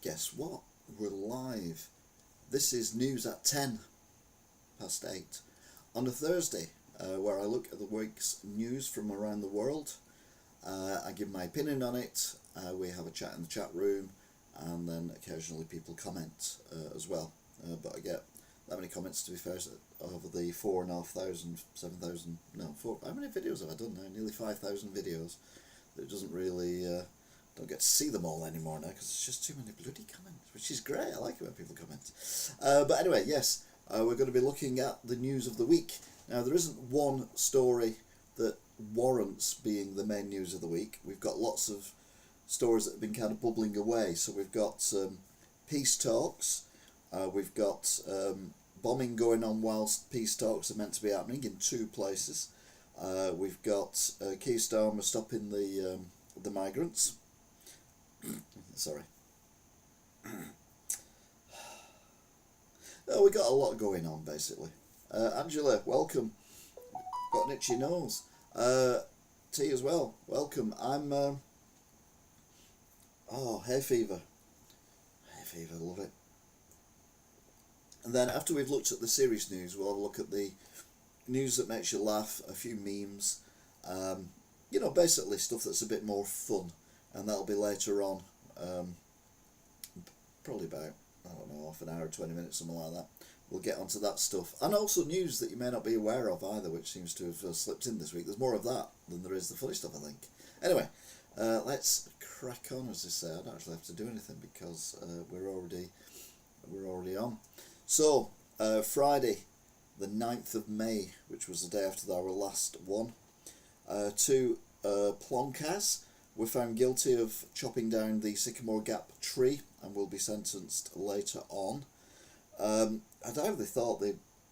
Guess what? We're live. This is news at 8:10 on a Thursday, where I look at the week's news from around the world. I give my opinion on it. We have a chat in the chat room, and then occasionally people comment as well. But I get that many comments, to be fair, over the 4,500, 7,000, no, how many videos have I done now? Nearly 5,000 videos. It doesn't really, don't get to see them all anymore now, because it's just too many bloody comments, which is great. I like it when people comment. But anyway, yes, we're going to be looking at the news of the week. Now, there isn't one story that warrants being the main news of the week. We've got lots of stories that have been kind of bubbling away. So we've got peace talks. We've got bombing going on whilst peace talks are meant to be happening in two places. We've got Keir Starmer stopping the migrants. Sorry. Oh, we got a lot going on, basically. Angela, welcome. Got an itchy nose. T as well, welcome. I'm hay fever. Hay fever, love it. And then after we've looked at the serious news, we'll have a look at the news that makes you laugh, a few memes, basically stuff that's a bit more fun, and that'll be later on, probably about, I don't know, half an hour, 20 minutes, something like that. We'll get onto that stuff, and also news that you may not be aware of either, which seems to have slipped in this week. There's more of that than there is the funny stuff, I think. Anyway, let's crack on, as they say. I don't actually have to do anything because we're already on. So, Friday, the 9th of May, which was the day after our last one, two plonkers were found guilty of chopping down the Sycamore Gap tree and will be sentenced later on. I doubt they thought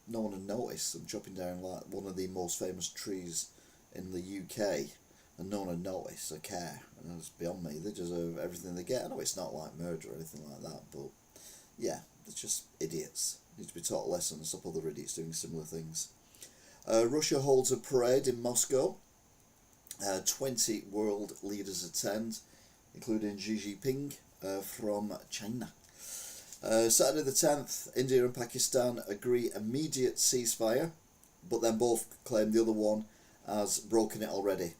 no one had noticed them chopping down like one of the most famous trees in the UK, and no one had noticed or care. And it's beyond me. They deserve everything they get. I know it's not like murder or anything like that, but yeah, they're just idiots. Need to be taught a lesson and stop other idiots doing similar things. Russia holds a parade in Moscow. 20 world leaders attend, including Xi Jinping from China. Saturday the 10th, India and Pakistan agree immediate ceasefire, but then both claim the other one has broken it already.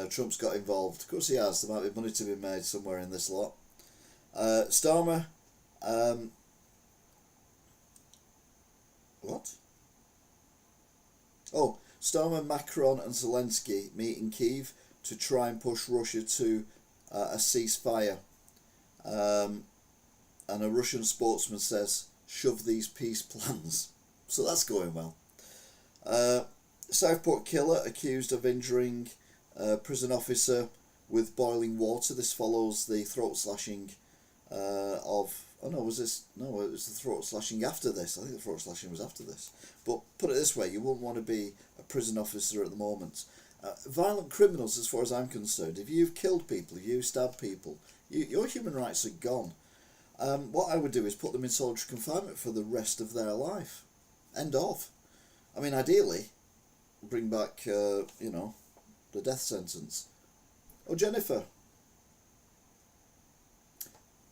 Trump's got involved. Of course he has. There might be money to be made somewhere in this lot. Starmer... what? Oh, Starmer, Macron and Zelensky meet in Kyiv to try and push Russia to a ceasefire. And a Russian sportsman says, shove these peace plans. So that's going well. Southport killer accused of injuring a prison officer with boiling water. This follows the throat slashing of... Oh no, it was the throat slashing after this. I think the throat slashing was after this. But put it this way, you wouldn't want to be a prison officer at the moment. Violent criminals, as far as I'm concerned, if you've killed people, if you've stabbed people, your human rights are gone. What I would do is put them in solitary confinement for the rest of their life. End of. I mean, ideally, bring back, the death sentence. Oh, Jennifer.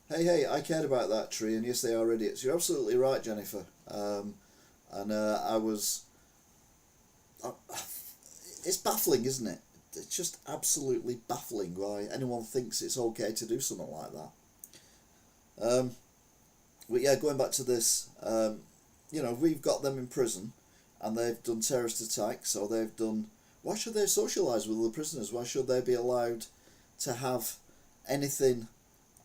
Hey, I cared about that tree, and yes, they are idiots. You're absolutely right, Jennifer. It's baffling, isn't it? It's just absolutely baffling why anyone thinks it's okay to do something like that. But yeah, going back to this, we've got them in prison, and they've done terrorist attacks, or they've done... Why should they socialise with the prisoners? Why should they be allowed to have anything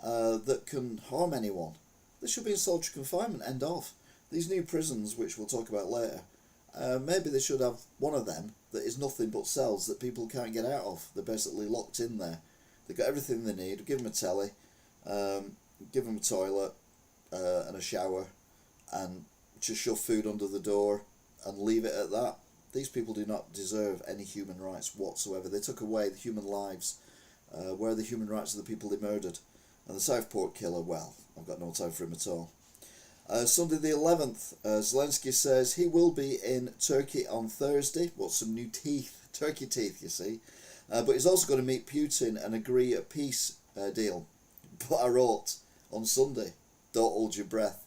that can harm anyone? They should be in solitary confinement, end of. These new prisons, which we'll talk about later, maybe they should have one of them that is nothing but cells that people can't get out of. They're basically locked in there. They've got everything they need. Give them a telly, give them a toilet and a shower, and just shove food under the door and leave it at that. These people do not deserve any human rights whatsoever. They took away the human lives. Where are the human rights of the people they murdered? And the Southport killer, well, I've got no time for him at all. Sunday the 11th, Zelensky says he will be in Turkey on Thursday. What, some new teeth? Turkey teeth, you see. But he's also going to meet Putin and agree a peace deal. But I wrote, on Sunday. Don't hold your breath.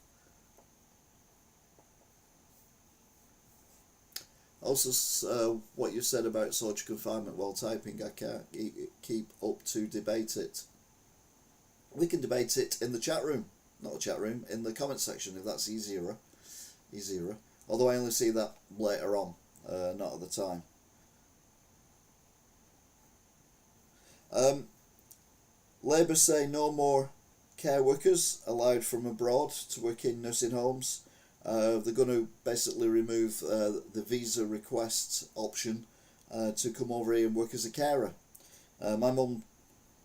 Also, what you said about social confinement while typing, I can't keep up to debate it. We can debate it in the chat room, not the chat room, in the comment section if that's easier. Although I only see that later on, not at the time. Labour say no more care workers allowed from abroad to work in nursing homes. They're going to basically remove the visa request option to come over here and work as a carer. My mum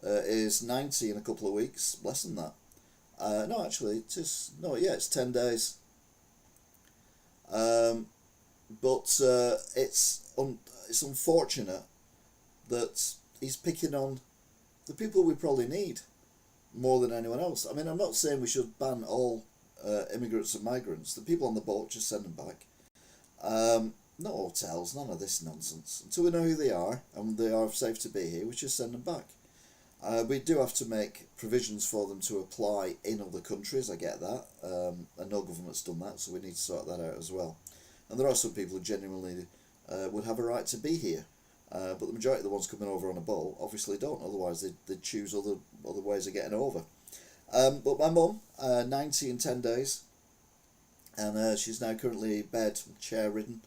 is 90 in a couple of weeks, less than that. No, actually, it's 10 days. But it's unfortunate that he's picking on the people we probably need more than anyone else. I mean, I'm not saying we should ban all immigrants and migrants. The people on the boat, just send them back. No hotels, none of this nonsense. Until we know who they are and they are safe to be here, we just send them back. We do have to make provisions for them to apply in other countries, I get that, and no government's done that, so we need to sort that out as well. And there are some people who genuinely would have a right to be here, but the majority of the ones coming over on a boat obviously don't, otherwise they'd choose other ways of getting over. But my mum, 90 in 10 days, and she's now currently bed, chair ridden,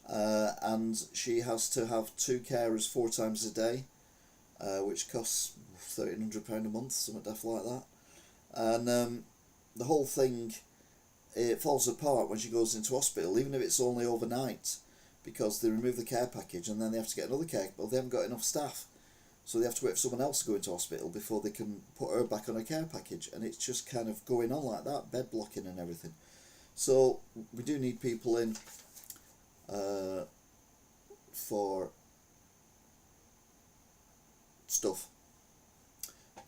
and she has to have 2 carers 4 times a day, which costs £1,300 a month, something daft like that. And the whole thing, it falls apart when she goes into hospital, even if it's only overnight, because they remove the care package and then they have to get another care, but they haven't got enough staff. So they have to wait for someone else to go into hospital before they can put her back on a care package. And it's just kind of going on like that, bed blocking and everything. So we do need people in for stuff.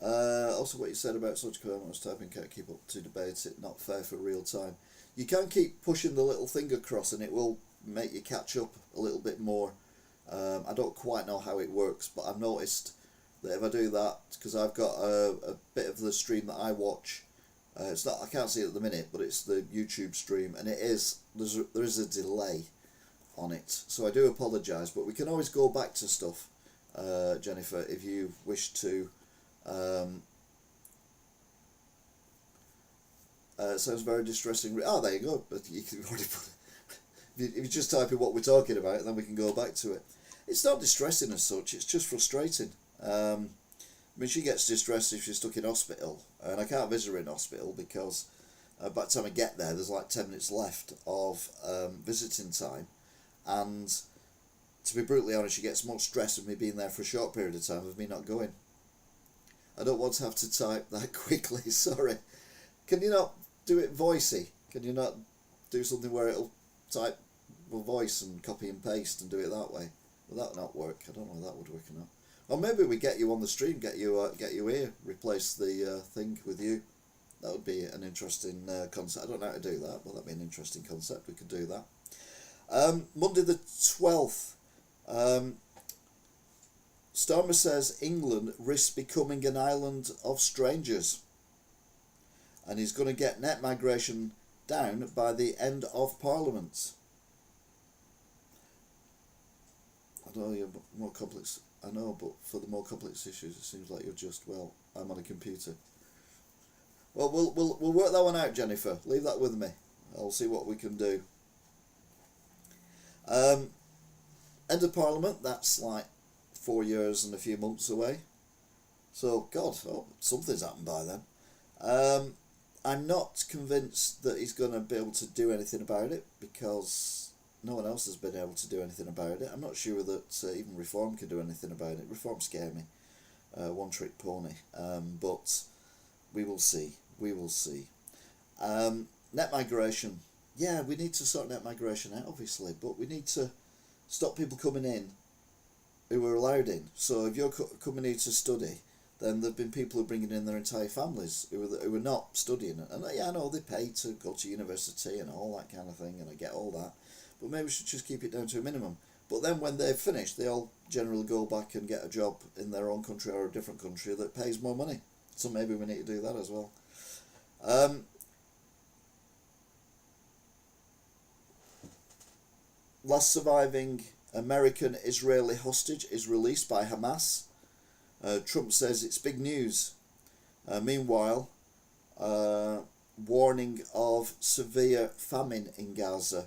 Also what you said about such I was typing, can't keep up to debate it, not fair for real time. You can keep pushing the little thing across and it will make you catch up a little bit more. I don't quite know how it works, but I've noticed that if I do that, because I've got a bit of the stream that I watch, it's not, I can't see it at the minute, but it's the YouTube stream, and there is a delay on it, so I do apologise, but we can always go back to stuff, Jennifer, if you wish to. Sounds very distressing. Oh, there you go. But you can already put it. If you just type in what we're talking about, then we can go back to it. It's not distressing as such, it's just frustrating. I mean, she gets distressed if she's stuck in hospital, and I can't visit her in hospital because by the time I get there, there's like 10 minutes left of visiting time, and to be brutally honest, she gets more stressed of me being there for a short period of time of me not going. I don't want to have to type that quickly, sorry. Can you not do it voicey? Can you not do something where it'll type a voice and copy and paste and do it that way? Will that not work? I don't know if that would work or not. Or maybe we get you on the stream, get you here, replace the thing with you. That would be an interesting concept. I don't know how to do that, but that'd be an interesting concept. We could do that. Monday the 12th. Stormer says England risks becoming an island of strangers, and he's going to get net migration down by the end of Parliament. I know you're more complex. I know, but for the more complex issues, it seems like you're just, well, I'm on a computer. Well, we'll work that one out, Jennifer. Leave that with me. I'll see what we can do. End of Parliament. That's like 4 years and a few months away. So, God, something's happened by then. I'm not convinced that he's going to be able to do anything about it because no one else has been able to do anything about it. I'm not sure that even Reform can do anything about it. Reform scare me. One trick pony. But we will see. We will see. Net migration. Yeah, we need to sort net migration out, obviously, but we need to stop people coming in who are allowed in. So if you're coming here to study, then there have been people who are bringing in their entire families who are not studying. And yeah, I know they pay to go to university and all that kind of thing, and I get all that. But maybe we should just keep it down to a minimum. But then when they've finished, they all generally go back and get a job in their own country or a different country that pays more money. So maybe we need to do that as well. Um, Last surviving American-Israeli hostage is released by Hamas. Trump says it's big news. Meanwhile, warning of severe famine in Gaza.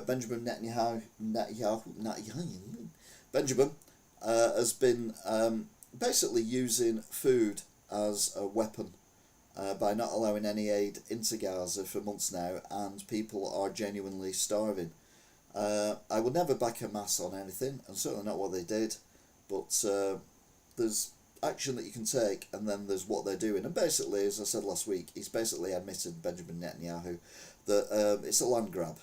Benjamin Benjamin has been basically using food as a weapon by not allowing any aid into Gaza for months now, and people are genuinely starving. I would never back Hamas on anything, and certainly not what they did, but there's action that you can take, and then there's what they're doing. And basically, as I said last week, he's basically admitted, Benjamin Netanyahu, that it's a land grab.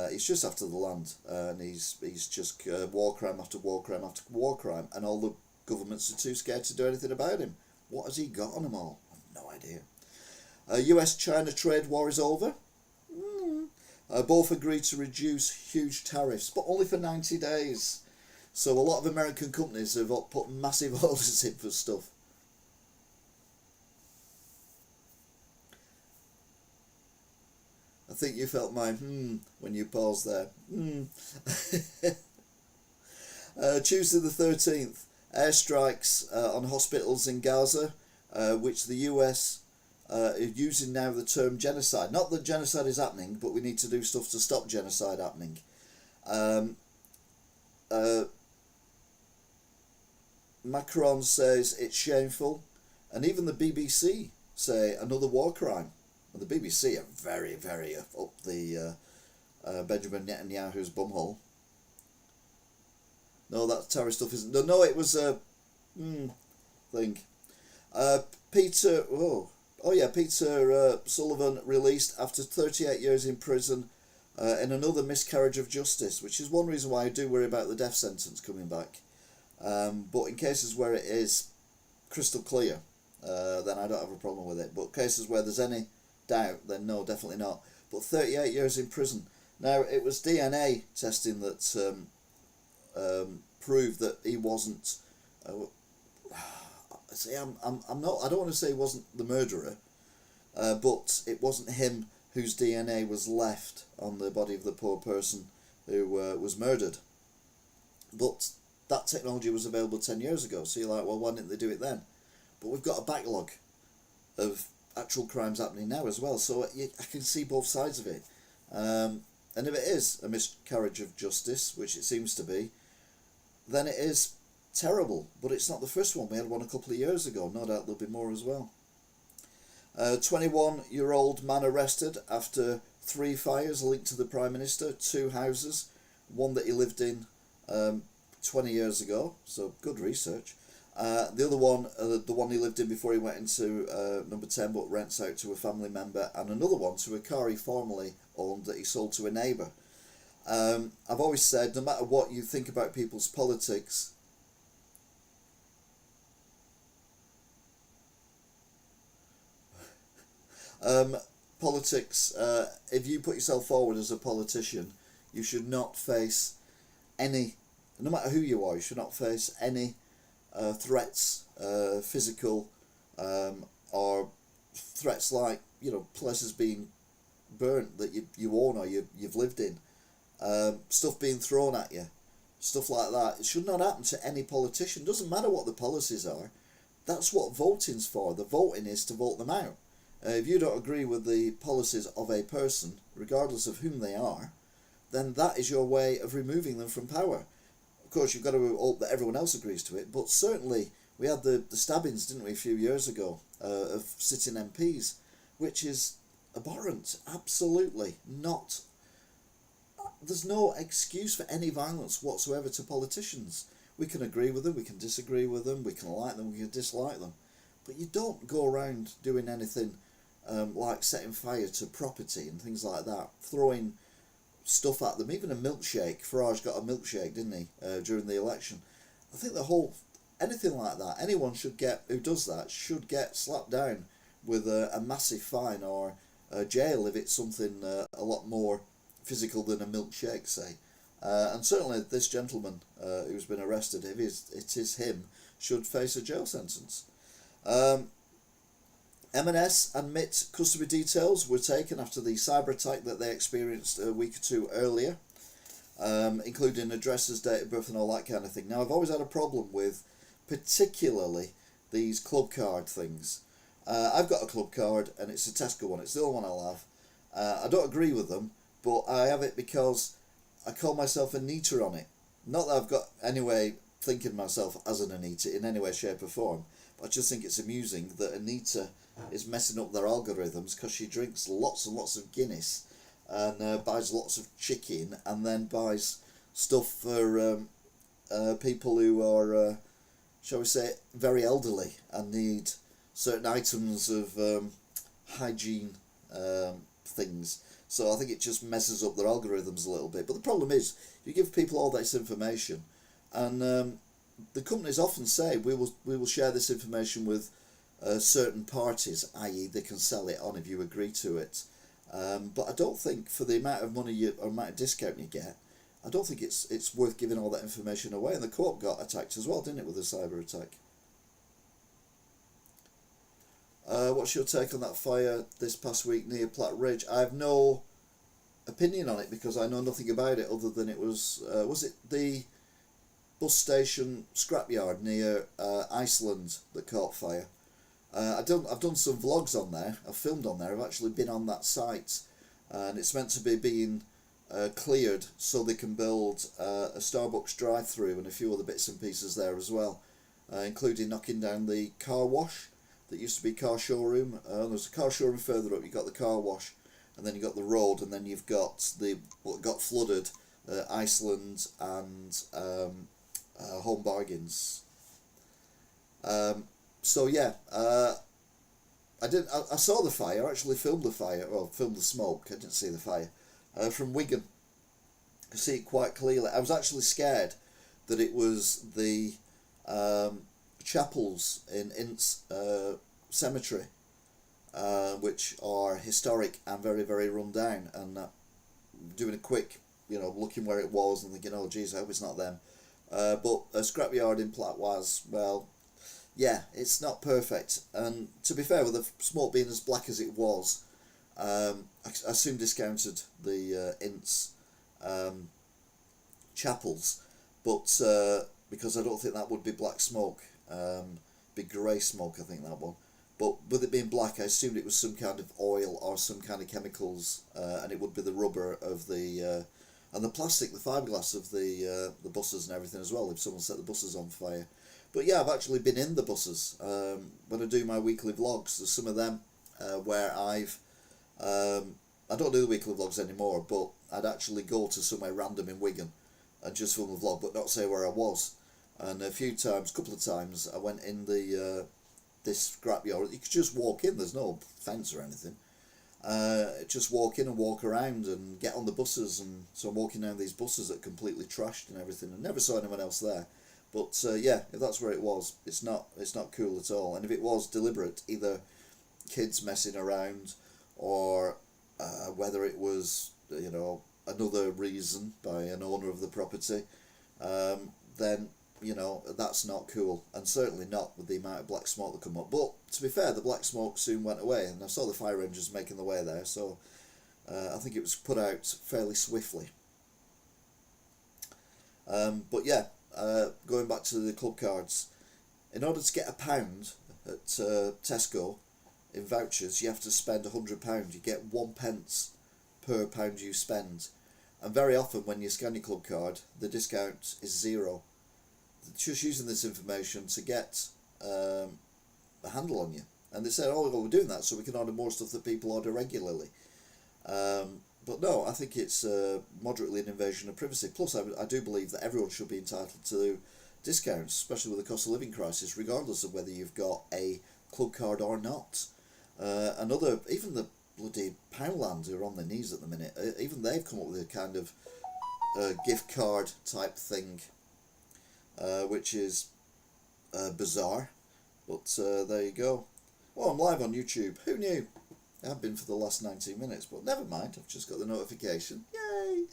He's just after the land, and he's just war crime after war crime after war crime, and all the governments are too scared to do anything about him. What has he got on them all? I have no idea. US-China trade war is over. Both agreed to reduce huge tariffs, but only for 90 days. So a lot of American companies have put massive orders in for stuff. I think you felt my when you paused there. Tuesday the 13th, airstrikes on hospitals in Gaza, which the US is using now the term genocide. Not that genocide is happening, but we need to do stuff to stop genocide happening. Macron says it's shameful, and even the BBC say another war crime. And the BBC are very, very up the Benjamin Netanyahu's bumhole. No, that terror stuff isn't. No, it was a thing. Peter Sullivan released after 38 years in prison in another miscarriage of justice, which is one reason why I do worry about the death sentence coming back. But in cases where it is crystal clear, then I don't have a problem with it. But cases where there's any doubt, then no, definitely not. But 38 years in prison. Now, it was DNA testing that proved that he wasn't. See, I'm not. I don't want to say he wasn't the murderer, but it wasn't him whose DNA was left on the body of the poor person who was murdered. But that technology was available 10 years ago, so you're like, well, why didn't they do it then? But we've got a backlog of actual crimes happening now as well, so I can see both sides of it. And if it is a miscarriage of justice, which it seems to be, then it is terrible. But it's not the first one. We had one a couple of years ago. No doubt there'll be more as well. 21-year-old man arrested after 3 fires linked to the Prime Minister, 2 houses, one that he lived in 20 years ago, so good research. The other one, the one he lived in before he went into number 10 but rents out to a family member, and another one to a car he formerly owned that he sold to a neighbour. I've always said, no matter what you think about people's politics, if you put yourself forward as a politician, you should not face any, no matter who you are, you should not face any threats, physical, or threats like, places being burnt that you own or you've lived in, stuff being thrown at you, stuff like that. It should not happen to any politician. Doesn't matter what the policies are. That's what voting's for. The voting is to vote them out. If you don't agree with the policies of a person, regardless of whom they are, then that is your way of removing them from power. Of course, you've got to hope that everyone else agrees to it, but certainly we had the stabbings, didn't we, a few years ago, of sitting MPs, which is abhorrent. Absolutely not. There's no excuse for any violence whatsoever to politicians. We can agree with them, we can disagree with them, we can like them, we can dislike them, but you don't go around doing anything like setting fire to property and things like that, throwing stuff at them. Even a milkshake. Farage got a milkshake, didn't he, during the election? I think anything like that, anyone who does that should get slapped down with a massive fine or jail if it's something a lot more physical than a milkshake, say. And certainly this gentleman who's been arrested, if it is him, should face a jail sentence. M&S admit customer details were taken after the cyber attack that they experienced a week or two earlier, including addresses, date of birth and all that kind of thing. Now, I've always had a problem with particularly these club card things. I've got a club card and it's a Tesco one. It's the only one I'll have. I don't agree with them, but I have it because I call myself a neater on it. Not that I've got any way thinking myself as an Anita in any way, shape or form, but I just think it's amusing that Anita is messing up their algorithms because she drinks lots and lots of Guinness and buys lots of chicken and then buys stuff for people who are, shall we say, very elderly and need certain items of hygiene things. So I think it just messes up their algorithms a little bit. But the problem is, you give people all this information, and the companies often say we will share this information with certain parties, i.e. they can sell it on if you agree to it. But I don't think for the amount of money or amount of discount you get, I don't think it's worth giving all that information away. And the co-op got attacked as well, didn't it, with a cyber attack? What's your take on that fire this past week near Platt Ridge? I have no opinion on it because I know nothing about it other than it was it the bus station scrapyard near Iceland that caught fire? I've done some vlogs on there. I've filmed on there. I've actually been on that site, and it's meant to be being cleared so they can build a Starbucks drive-through and a few other bits and pieces there as well, including knocking down the car wash that used to be car showroom. There's a car showroom further up. You've got the car wash, and then you've got the road, and then you've got what got flooded, Iceland and Home Bargains. So yeah, I saw the fire. I actually filmed the fire, well, filmed the smoke. I didn't see the fire from Wigan. I could see it quite clearly. I was actually scared that it was the chapels in Ince Cemetery, which are historic and very, very run down. And doing a quick, looking where it was and thinking, oh geez, I hope it's not them. But a scrapyard in Platt was, well, yeah, it's not perfect. And to be fair, with the smoke being as black as it was, I soon discounted the Ince chapels, but because I don't think that would be black smoke, be grey smoke, I think that one. But with it being black, I assumed it was some kind of oil or some kind of chemicals, and it would be the rubber of the and the plastic, the fiberglass of the buses and everything as well, if someone set the buses on fire. But yeah, I've actually been in the buses. When I do my weekly vlogs, there's some of them where I don't do the weekly vlogs anymore, but I'd actually go to somewhere random in Wigan and just film a vlog, but not say where I was. And a couple of times, I went in this scrapyard. You could just walk in, there's no fence or anything. Just walk in and walk around and get on the buses, and so I'm walking down these buses that are completely trashed and everything, and never saw anyone else there. But yeah, if that's where it was, it's not cool at all. And if it was deliberate, either kids messing around or whether it was another reason by an owner of the property, then that's not cool, and certainly not with the amount of black smoke that come up. But to be fair, the black smoke soon went away, and I saw the fire engines making the way there, so I think it was put out fairly swiftly. But yeah, going back to the club cards, in order to get £1 at Tesco in vouchers, you have to spend £100. You get 1p per £1 you spend, and very often when you scan your club card, the discount is zero. Just using this information to get a handle on you, and they said, "Oh, well, we're doing that so we can order more stuff that people order regularly." But no, I think it's moderately an invasion of privacy. Plus, I do believe that everyone should be entitled to discounts, especially with the cost of living crisis, regardless of whether you've got a club card or not. Even the bloody Poundland who are on their knees at the minute, even they've come up with a kind of gift card type thing, which is bizarre. But there you go. Oh, I'm live on YouTube. Who knew? I have been for the last 19 minutes, but never mind. I've just got the notification. Yay!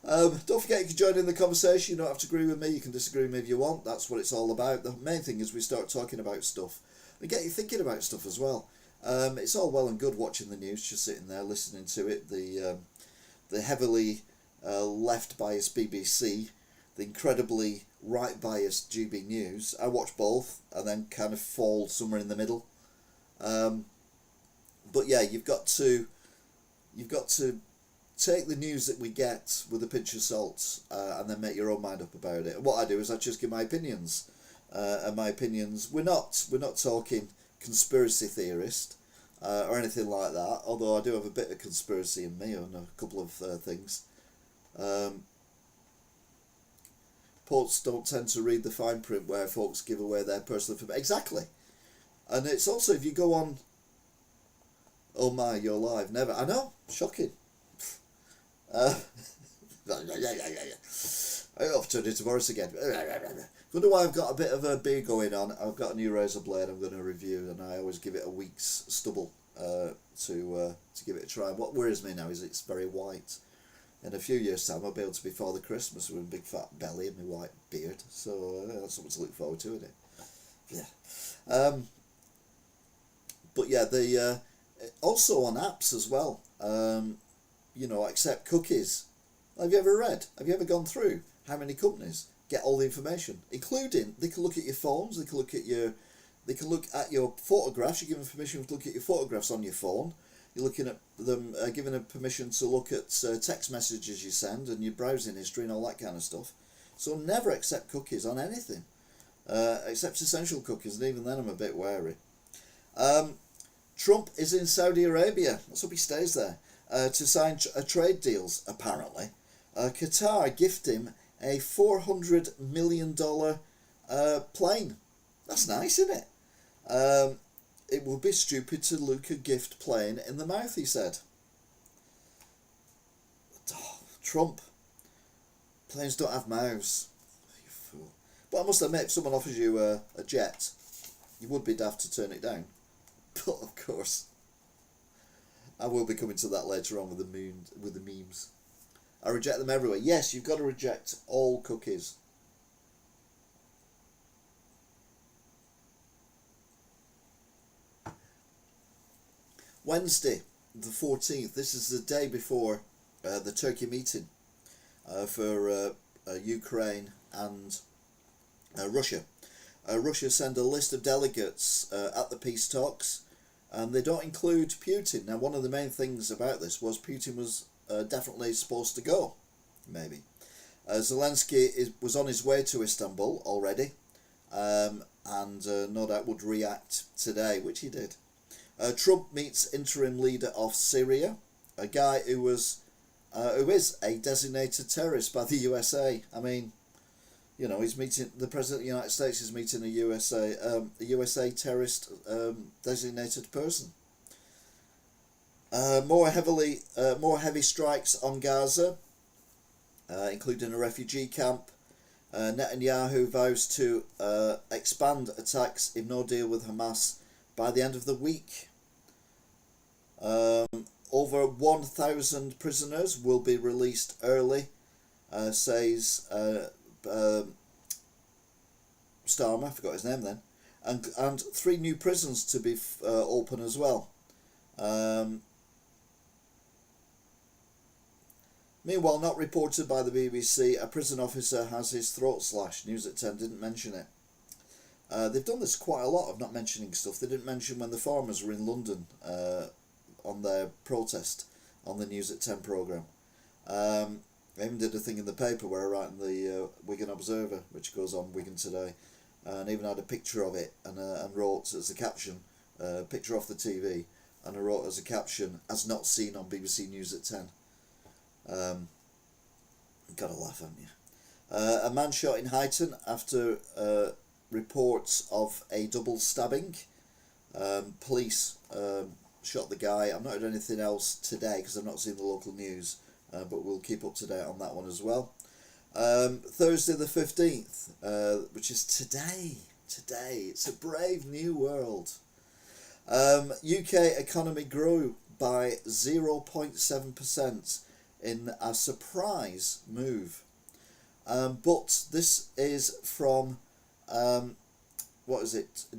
Don't forget you can join in the conversation. You don't have to agree with me. You can disagree with me if you want. That's what it's all about. The main thing is we start talking about stuff and get you thinking about stuff as well. It's all well and good watching the news, just sitting there listening to it. The heavily left biased BBC, the incredibly right biased GB News. I watch both and then kind of fall somewhere in the middle. But yeah, you've got to take the news that we get with a pinch of salt, and then make your own mind up about it. And what I do is I just give my opinions, and my opinions. We're not talking conspiracy theorist or anything like that. Although I do have a bit of conspiracy in me on a couple of things. Ports don't tend to read the fine print where folks give away their personal information. Exactly, and it's also if you go on. Oh my, you're live. Never. I know. Shocking. I've turned into Morris again. Wonder why I've got a bit of a beer going on. I've got a new razor blade I'm going to review, and I always give it a week's stubble to give it a try. What worries me now is it's very white. In a few years' time, I'll be able to be Father Christmas with a big fat belly and my white beard. So that's something to look forward to, isn't it? Yeah. But yeah, the also on apps as well. Accept cookies. Have you ever gone through how many companies get all the information, including they can look at your phones, they can look at your photographs. You give them permission to look at your photographs on your phone. You're looking at them, giving them permission to look at text messages you send and your browsing history and all that kind of stuff. So never accept cookies on anything, except essential cookies, and even then I'm a bit wary. Trump is in Saudi Arabia. Let's hope he stays there. To sign trade deals, apparently. Qatar gift him a $400 million plane. That's nice, isn't it? It would be stupid to look a gift plane in the mouth, he said. Oh, Trump. Planes don't have mouths. You fool. But I must admit, if someone offers you a jet, you would be daft to turn it down. But of course, I will be coming to that later on with the memes. I reject them everywhere. Yes, you've got to reject all cookies. Wednesday, the 14th. This is the day before the Turkey meeting for Ukraine and Russia. Russia send a list of delegates at the peace talks, and they don't include Putin. Now, one of the main things about this was Putin was definitely supposed to go, maybe. Zelensky was on his way to Istanbul already, and no doubt would react today, which he did. Trump meets interim leader of Syria, a guy who is a designated terrorist by the USA. I mean, he's meeting the president of the United States is meeting a USA terrorist designated person. More heavy strikes on Gaza, including a refugee camp. Netanyahu vows to expand attacks if no deal with Hamas by the end of the week. Over 1,000 prisoners will be released early, says Starmer, I forgot his name then, and 3 new prisons to be open as well. Meanwhile, not reported by the BBC, a prison officer has his throat slashed. News at 10 didn't mention it. They've done this quite a lot of not mentioning stuff. They didn't mention when the farmers were in London on their protest on the News at 10 programme. I even did a thing in the paper where I write in the Wigan Observer, which goes on Wigan Today, and even had a picture of it and wrote as a caption, picture off the TV, and I wrote as a caption, as not seen on BBC News at 10. Gotta laugh, haven't you? A man shot in Highton after reports of a double stabbing. Police shot the guy. I've not heard anything else today because I've not seen the local news, but we'll keep up to date on that one as well. Thursday the 15th, which is today. It's a brave new world. UK economy grew by 0.7% in a surprise move. But this is from,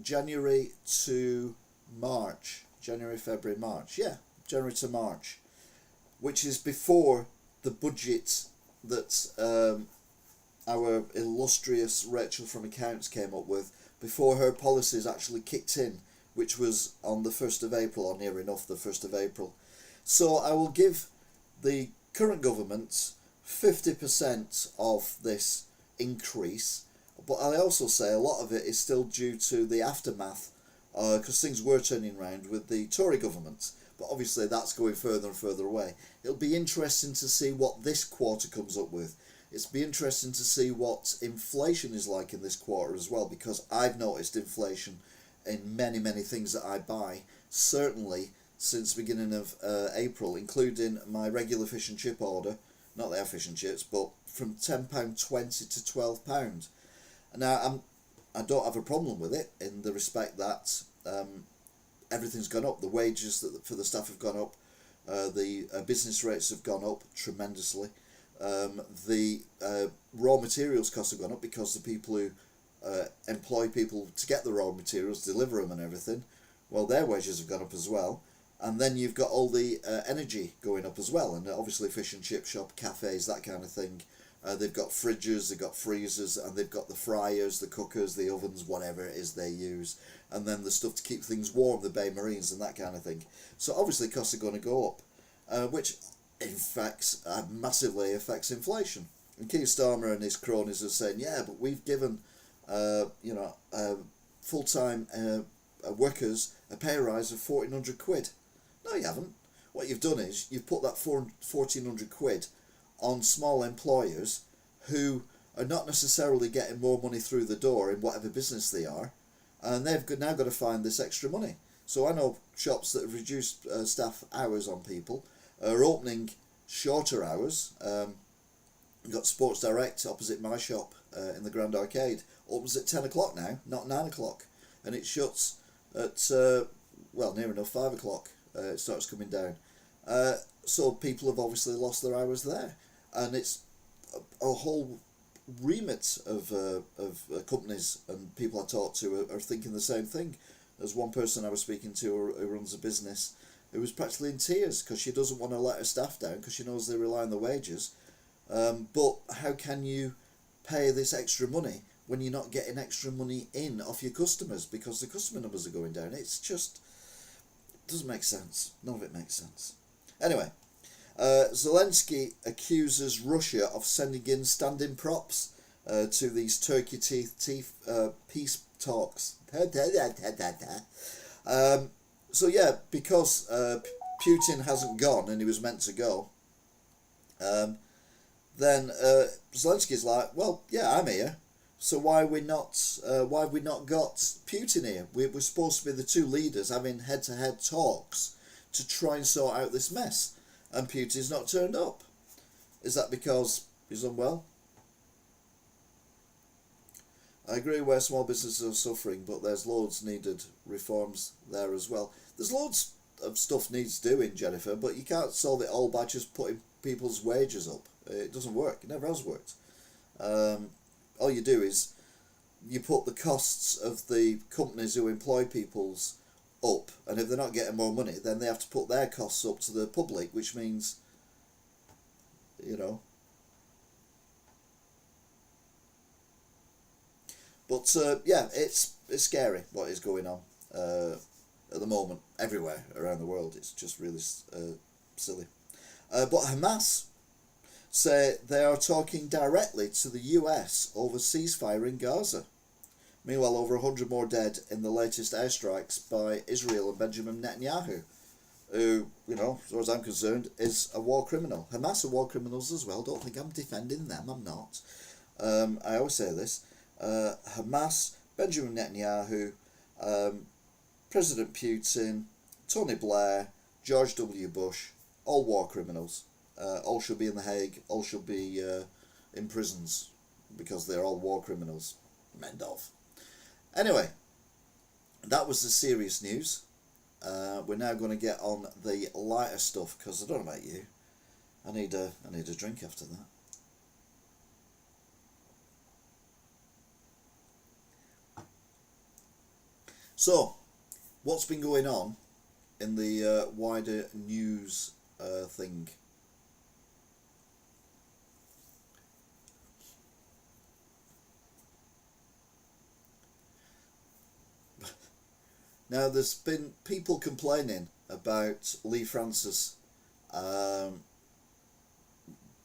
January to March. January, February, March. Yeah, January to March, which is before the budget that our illustrious Rachel from Accounts came up with, before her policies actually kicked in, which was on the 1st of April, or near enough the 1st of April. So I will give the current government 50% of this increase, but I also say a lot of it is still due to the aftermath, because things were turning around with the Tory government, but obviously that's going further and further away. It'll be interesting to see what this quarter comes up with. It'll be interesting to see what inflation is like in this quarter as well, because I've noticed inflation in many things that I buy, certainly since the beginning of April, including my regular fish and chip order, not their fish and chips, but from £10.20 to £12. Now, I don't have a problem with it, in the respect that everything's gone up. The wages for the staff have gone up, the business rates have gone up tremendously, the raw materials costs have gone up because the people who employ people to get the raw materials, deliver them and everything, well, their wages have gone up as well. And then you've got all the energy going up as well, and obviously fish and chip shop, cafes, that kind of thing. They've got fridges, they've got freezers, and they've got the fryers, the cookers, the ovens, whatever it is they use, and then the stuff to keep things warm, the Bay Marines and that kind of thing. So obviously costs are going to go up, which in fact massively affects inflation. And Keir Starmer and his cronies are saying, yeah, but we've given full-time workers a pay rise of £1,400. No, you haven't. What you've done is you've put that £1,400 on small employers who are not necessarily getting more money through the door in whatever business they are, and they've now got to find this extra money. So I know shops that have reduced staff hours on people, are opening shorter hours. You've got Sports Direct opposite my shop in the Grand Arcade, opens at 10 o'clock now, not 9 o'clock, and it shuts at near enough 5 o'clock. It starts coming down, so people have obviously lost their hours there, and it's a whole remit of companies and people I talk to are thinking the same thing. There's one person I was speaking to who runs a business who was practically in tears because she doesn't want to let her staff down because she knows they rely on the wages, but how can you pay this extra money when you're not getting extra money in off your customers because the customer numbers are going down? It's just doesn't make sense. None of it makes sense. Anyway, Zelensky accuses Russia of sending in stand-in props to these Turkey peace talks. So yeah, because Putin hasn't gone and he was meant to go, then Zelensky's like, well, yeah, I'm here. So why have we not got Putin here? We're supposed to be the two leaders having head-to-head talks to try and sort out this mess, and Putin's not turned up. Is that because he's unwell? I agree where small businesses are suffering, but there's loads needed reforms there as well. There's loads of stuff needs doing, Jennifer, but you can't solve it all by just putting people's wages up. It doesn't work. It never has worked. All you do is you put the costs of the companies who employ people's up, and if they're not getting more money, then they have to put their costs up to the public, which means, But yeah, it's scary what is going on at the moment everywhere around the world. It's just really silly. But Hamas say they are talking directly to the US over ceasefire in Gaza. Meanwhile, over 100 more dead in the latest airstrikes by Israel and Benjamin Netanyahu, who, as far as I'm concerned, is a war criminal. Hamas are war criminals as well. Don't think I'm defending them. I'm not. I always say this. Hamas, Benjamin Netanyahu, President Putin, Tony Blair, George W. Bush, all war criminals. All should be in The Hague, all should be in prisons because they're all war criminals. End of. Anyway, that was the serious news. We're now going to get on the lighter stuff because I don't know about you. I need a drink after that. So, what's been going on in the wider news thing. Now, there's been people complaining about Lee Francis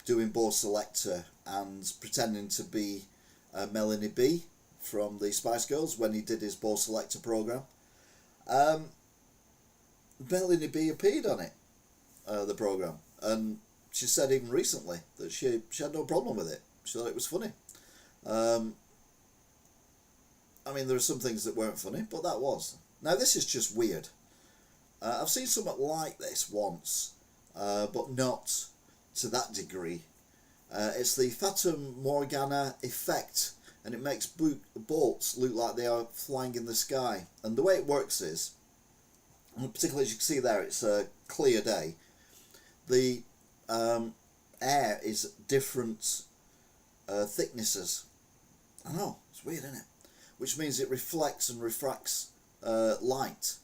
doing Bo Selector and pretending to be Melanie B from the Spice Girls when he did his Bo Selector programme. Melanie B appeared on it, the programme, and she said even recently that she had no problem with it. She thought it was funny. I mean, there are some things that weren't funny, but that was. Now, this is just weird. I've seen something like this once, but not to that degree. It's the Fatam Morana effect, and it makes boats look like they are flying in the sky. And the way it works is, particularly as you can see there, it's a clear day. The air is different thicknesses. I know, it's weird, isn't it? Which means it reflects and refracts light.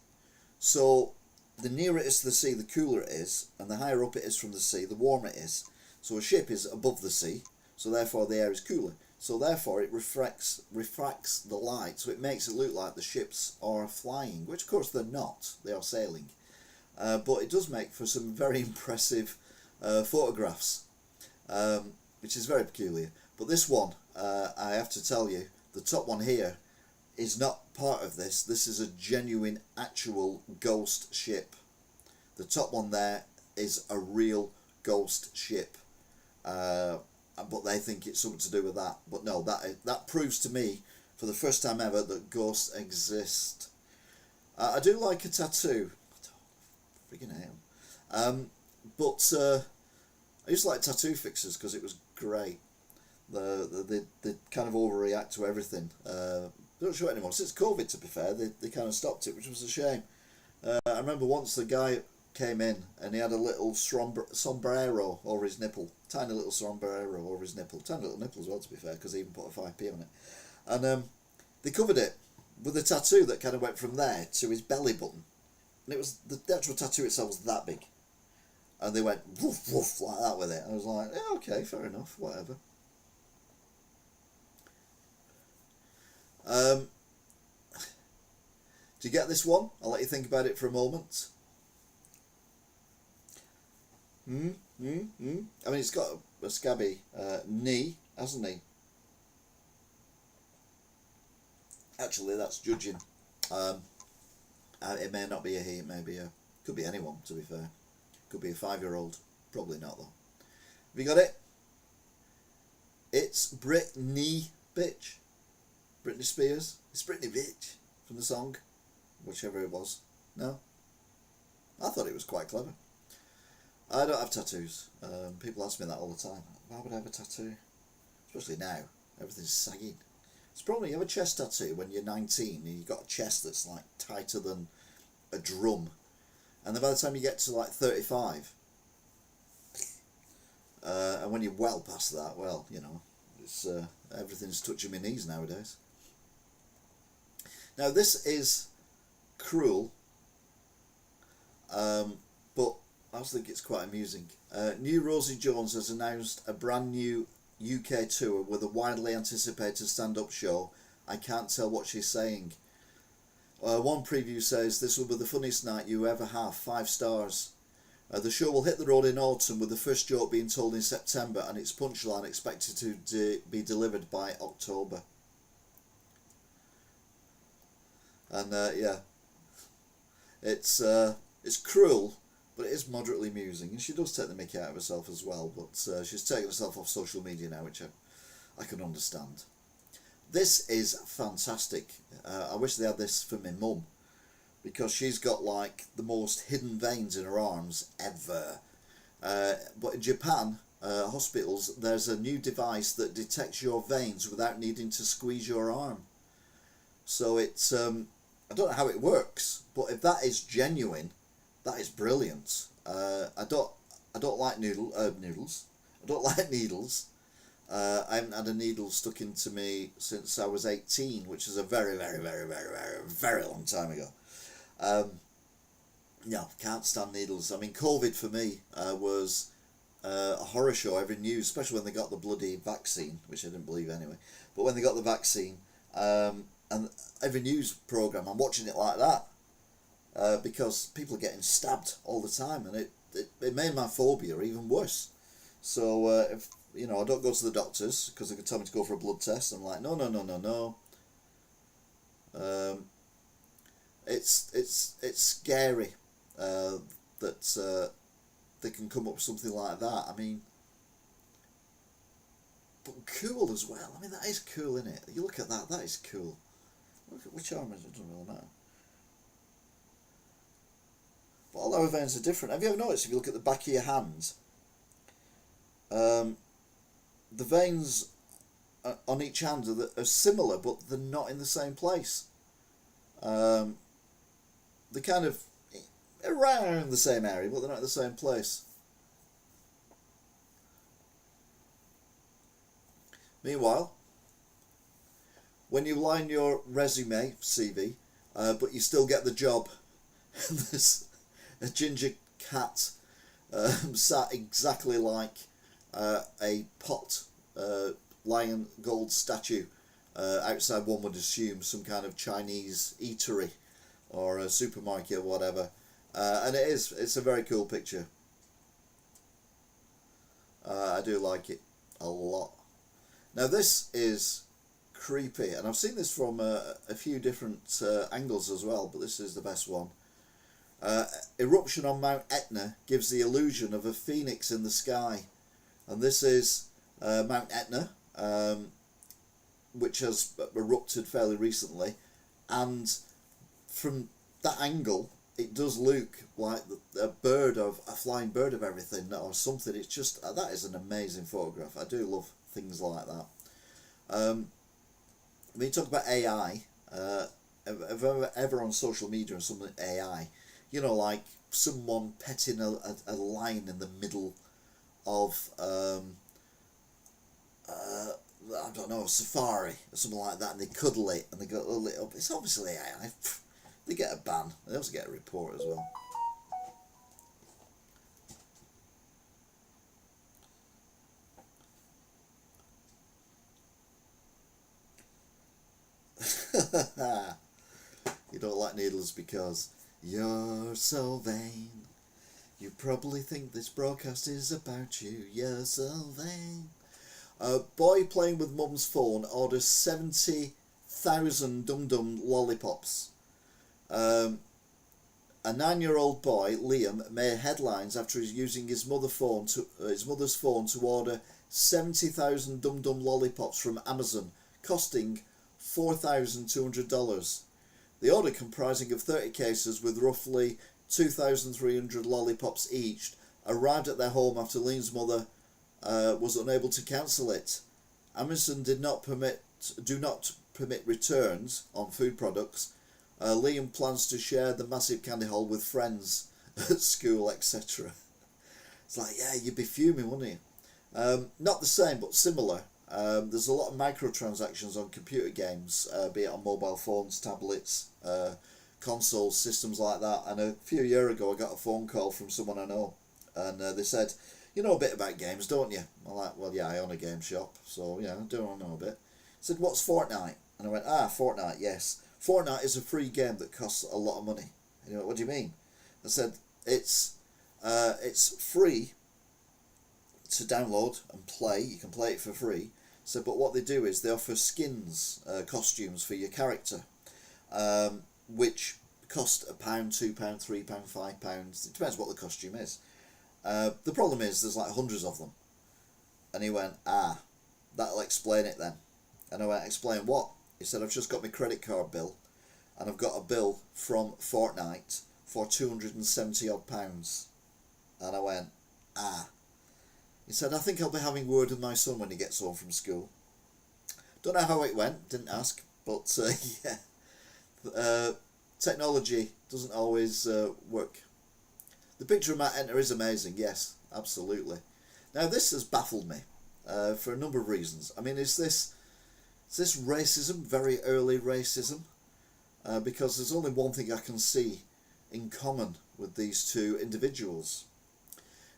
So the nearer it is to the sea, the cooler it is, and the higher up it is from the sea, the warmer it is. So a ship is above the sea, so therefore the air is cooler. So therefore it refracts the light, so it makes it look like the ships are flying, which of course they're not, they are sailing. But it does make for some very impressive photographs, which is very peculiar. But this one, I have to tell you, the top one here is not part of this. This is a genuine, actual ghost ship. The top one there is a real ghost ship. But they think it's something to do with that. But no, that proves to me, for the first time ever, that ghosts exist. I do like a tattoo. Freaking hell. But I used to like tattoo fixers because it was great. They kind of overreact to everything. They don't show it anymore. Since COVID, to be fair, they kind of stopped it, which was a shame. I remember once the guy came in and he had a little sombrero over his nipple. Tiny little sombrero over his nipple. Tiny little nipple as well, to be fair, because he even put a 5p on it. And they covered it with a tattoo that kind of went from there to his belly button. And it was the actual tattoo itself was that big. And they went woof woof like that with it. And I was like, yeah, okay, fair enough, whatever. Do you get this one? I'll let you think about it for a moment. I mean, it's got a scabby knee, hasn't he? Actually, that's judging. It may not be a he, it may be a... Could be anyone, to be fair. Could be a 5-year-old. Probably not, though. Have you got it? It's Britney, bitch. Britney Spears. It's Britney, bitch, from the song. Whichever it was. No? I thought it was quite clever. I don't have tattoos. People ask me that all the time. Why would I have a tattoo? Especially now. Everything's sagging. It's probably you have a chest tattoo when you're 19 and you've got a chest that's like tighter than a drum. And then by the time you get to like 35, and when you're well past that, well, you know, it's everything's touching my knees nowadays. Now this is cruel, but I also think it's quite amusing. New Rosie Jones has announced a brand new UK tour with a widely anticipated stand-up show. I can't tell what she's saying. One preview says, this will be the funniest night you ever have, 5 stars. The show will hit the road in autumn with the first joke being told in September and its punchline expected to be delivered by October. And yeah, it's cruel, but it is moderately amusing, and she does take the mickey out of herself as well, but she's taken herself off social media now, which I can understand. This is fantastic. I wish they had this for my mum, because she's got like the most hidden veins in her arms ever. But in Japan, hospitals, there's a new device that detects your veins without needing to squeeze your arm. So it's, I don't know how it works, but if that is genuine, that is brilliant. I don't like noodles. I don't like needles. I haven't had a needle stuck into me since I was 18, which is a very, very, very, very, very, very long time ago. Yeah, can't stand needles. I mean, COVID for me was a horror show every news, especially when they got the bloody vaccine, which I didn't believe anyway. But when they got the vaccine, and every news program, I'm watching it like that because people are getting stabbed all the time, and it made my phobia even worse. So if I don't go to the doctors because they could tell me to go for a blood test. I'm like, no, no, no, no, no. It's scary that they can come up with something like that. I mean, but cool as well. I mean, that is cool, isn't it? You look at that, that is cool. Look at which arm is it, it doesn't really matter. But all our veins are different. Have you ever noticed, if you look at the back of your hands, the veins on each hand are similar, but they're not in the same place. They're kind of around the same area, but they're not in the same place. Meanwhile, when you line your resume, CV, but you still get the job, there's a ginger cat sat exactly like a pot lion gold statue outside, one would assume some kind of Chinese eatery or a supermarket or whatever, and it's a very cool picture. I do like it a lot. Now this is creepy, and I've seen this from a few different angles as well, but this is the best one. Eruption on Mount Etna gives the illusion of a phoenix in the sky, and this is Mount Etna, which has erupted fairly recently, and from that angle it does look like a flying bird of everything or something. It's just, that is an amazing photograph. I do love things like that. When you talk about AI, if ever on social media and something AI, like someone petting a lion in the middle of I don't know, a safari or something like that, and they cuddle it and they go lit up. It's obviously AI. They get a ban. They also get a report as well. You don't like needles because you're so vain. You probably think this broadcast is about you. You're so vain. A boy playing with mum's phone orders 70,000 dum-dum lollipops. A 9-year-old boy, Liam, made headlines after he's using his mother's phone to order 70,000 dum-dum lollipops from Amazon, costing $4,200. The order, comprising of 30 cases with roughly 2,300 lollipops each, arrived at their home after Liam's mother was unable to cancel it. Amazon do not permit returns on food products. Liam plans to share the massive candy haul with friends at school, etc. It's like, yeah, you'd be fuming, wouldn't you? Not the same, but similar. There's a lot of microtransactions on computer games, be it on mobile phones, tablets, consoles, systems like that. And a few years ago I got a phone call from someone I know, and they said, you know a bit about games, don't you? I'm like, well, yeah, I own a game shop, so yeah, I do know a bit. He said, what's Fortnite? And I went, Fortnite, yes. Fortnite is a free game that costs a lot of money. And he went, what do you mean? I said, it's free to download and play. You can play it for free. So, but what they do is they offer skins, costumes for your character, which cost £1, £2, £3, £5. It depends what the costume is. The problem is there's like hundreds of them. And he went, that'll explain it then. And I went, explain what? He said, I've just got my credit card bill, and I've got a bill from Fortnite for £270 odd. And I went, He said, I think I'll be having word with my son when he gets home from school. Don't know how it went, didn't ask, but yeah. Technology doesn't always work. The picture of Mount Etna is amazing, yes, absolutely. Now this has baffled me for a number of reasons. I mean, is this racism, very early racism? Because there's only one thing I can see in common with these two individuals.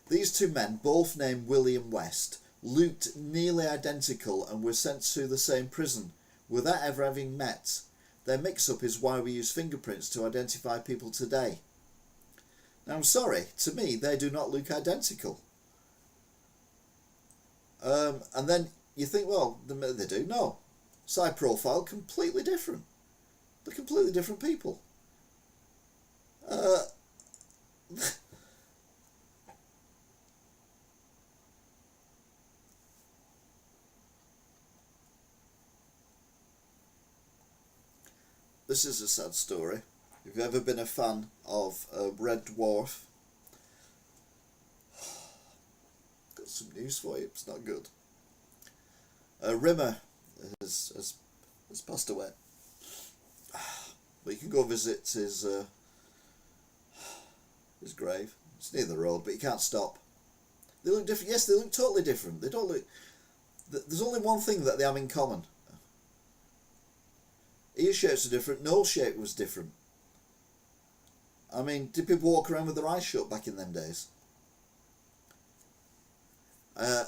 These two men, both named William West, looked nearly identical and were sent to the same prison without ever having met. Their mix-up is why we use fingerprints to identify people today. Now, I'm sorry, to me they do not look identical. And then you think, well, they do. No. Side profile, completely different. They're completely different people. This is a sad story. If you've ever been a fan of Red Dwarf, got some news for you. It's not good. Rimmer has passed away. But you can go visit his grave. It's near the road, but you can't stop. They look different. Yes, they look totally different. They don't look. There's only one thing that they have in common. Ear shapes are different. Nose shape was different. I mean, did people walk around with their eyes shut back in them days? A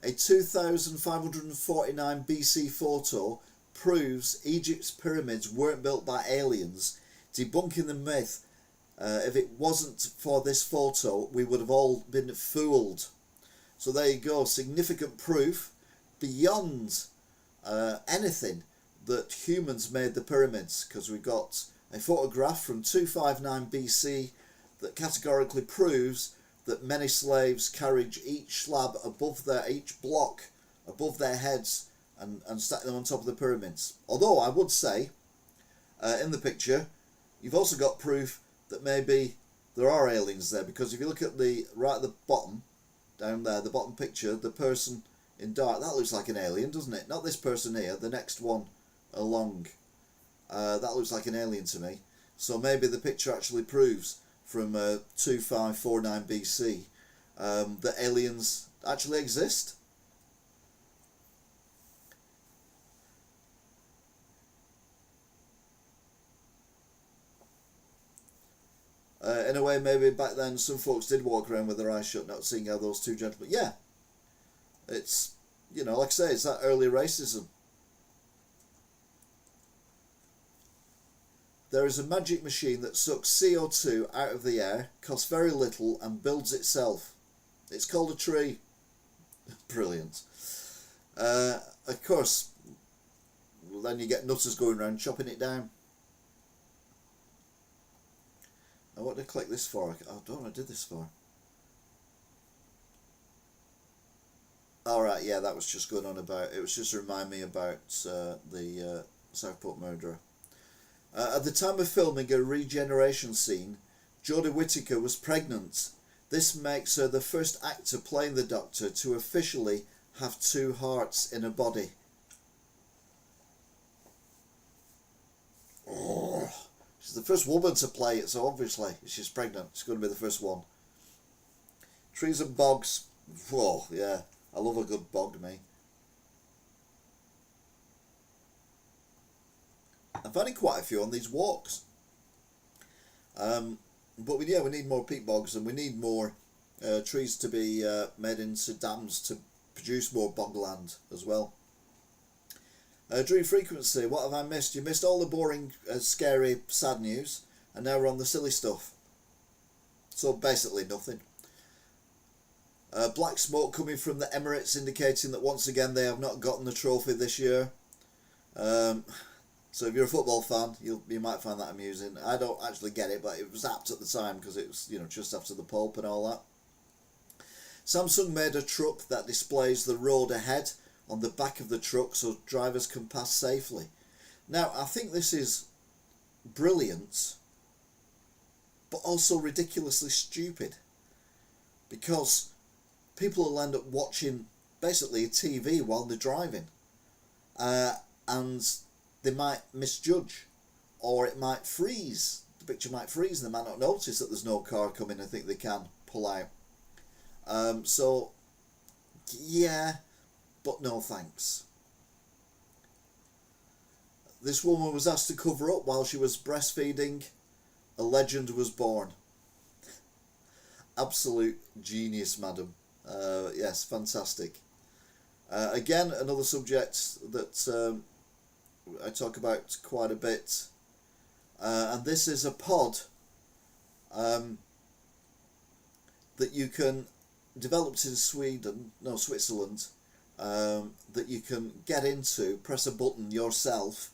2549 BC photo proves Egypt's pyramids weren't built by aliens, debunking the myth. If it wasn't for this photo, we would have all been fooled. So there you go, significant proof beyond anything that humans made the pyramids, because we've got a photograph from 259 BC that categorically proves that many slaves carried each slab above each block above their heads and stacked them on top of the pyramids. Although I would say, in the picture, you've also got proof that maybe there are aliens there, because if you look at the right at the bottom, down there, the bottom picture, the person in dark, that looks like an alien, doesn't it? Not this person here, the next one along. That looks like an alien to me. So maybe the picture actually proves from 2549 BC that aliens actually exist. In a way, maybe back then some folks did walk around with their eyes shut, not seeing how those two gentlemen... Yeah, it's, you know, like I say, it's that early racism. There is a magic machine that sucks CO2 out of the air, costs very little and builds itself. It's called a tree. Brilliant. Of course, then you get nutters going around chopping it down. Now what did I click this for? I don't know what I did this for. Alright, yeah, that was just going on about... It was just to remind me about the Southport murderer. At the time of filming a regeneration scene, Jodie Whittaker was pregnant. This makes her the first actor playing the Doctor to officially have two hearts in a body. Oh, she's the first woman to play it, so obviously she's pregnant. She's going to be the first one. Trees and bogs. Whoa, yeah. I love a good bog, me. I'm finding quite a few on these walks. But we need more peat bogs, and we need more trees to be made into dams to produce more bogland as well. Dream frequency, what have I missed? You missed all the boring, scary, sad news, and now we're on the silly stuff. So basically nothing. Black smoke coming from the Emirates indicating that once again they have not gotten the trophy this year. So if you're a football fan, you might find that amusing. I don't actually get it, but it was apt at the time because it was, you know, just after the Pope and all that. Samsung made a truck that displays the road ahead on the back of the truck so drivers can pass safely. Now, I think this is brilliant, but also ridiculously stupid, because people will end up watching basically a TV while they're driving, and they might misjudge, or it might freeze. The picture might freeze and they might not notice that there's no car coming and think they can pull out. So, yeah, but no thanks. This woman was asked to cover up while she was breastfeeding a legend was born. Absolute genius, madam. Yes, fantastic. Again, another subject that I talk about quite a bit, and this is a pod that you can developed in Switzerland, that you can get into, press a button yourself,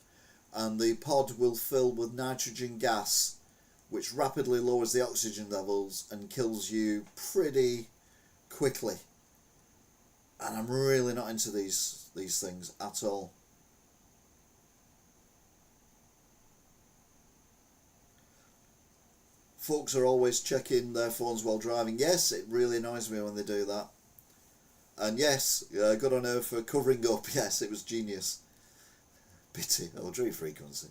and the pod will fill with nitrogen gas, which rapidly lowers the oxygen levels and kills you pretty quickly. And I'm really not into these things at all. Folks are always checking their phones while driving. Yes, it really annoys me when they do that. And yes, good on her for covering up. Yes, it was genius. Pity, tree frequency.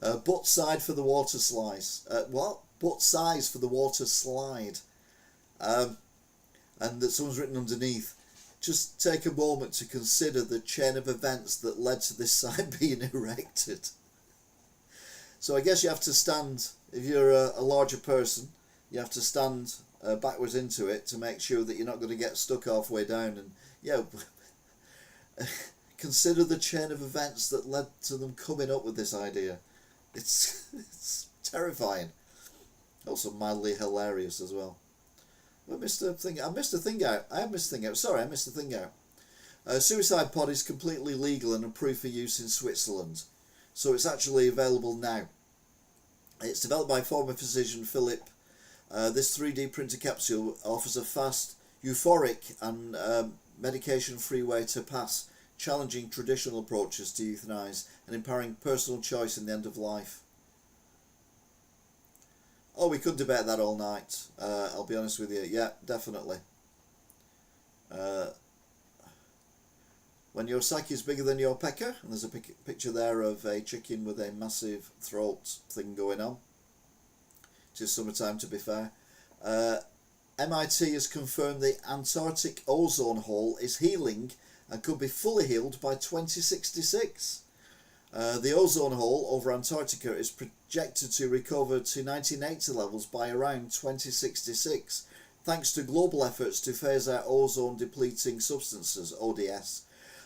Butt side for the water slice. What? Butt size for the water slide. And that someone's written underneath, just take a moment to consider the chain of events that led to this sign being erected. So I guess you have to stand, if you're a larger person, you have to stand backwards into it to make sure that you're not going to get stuck halfway down. And yeah, consider the chain of events that led to them coming up with this idea. It's terrifying. Also mildly hilarious as well. I missed a thing out. Sorry, I missed a thing out. Suicide pod is completely legal and approved for use in Switzerland. So it's actually available now. It's developed by former physician Philip. This 3D printed capsule offers a fast, euphoric and medication-free way to pass challenging traditional approaches to euthanize and empowering personal choice in the end of life. Oh, we could debate that all night. I'll be honest with you. Yeah, definitely. When your sack is bigger than your pecker, and there's a picture there of a chicken with a massive throat thing going on. It is summertime, to be fair. MIT has confirmed the Antarctic ozone hole is healing and could be fully healed by 2066. The ozone hole over Antarctica is projected to recover to 1980 levels by around 2066, thanks to global efforts to phase out ozone depleting substances, ODS.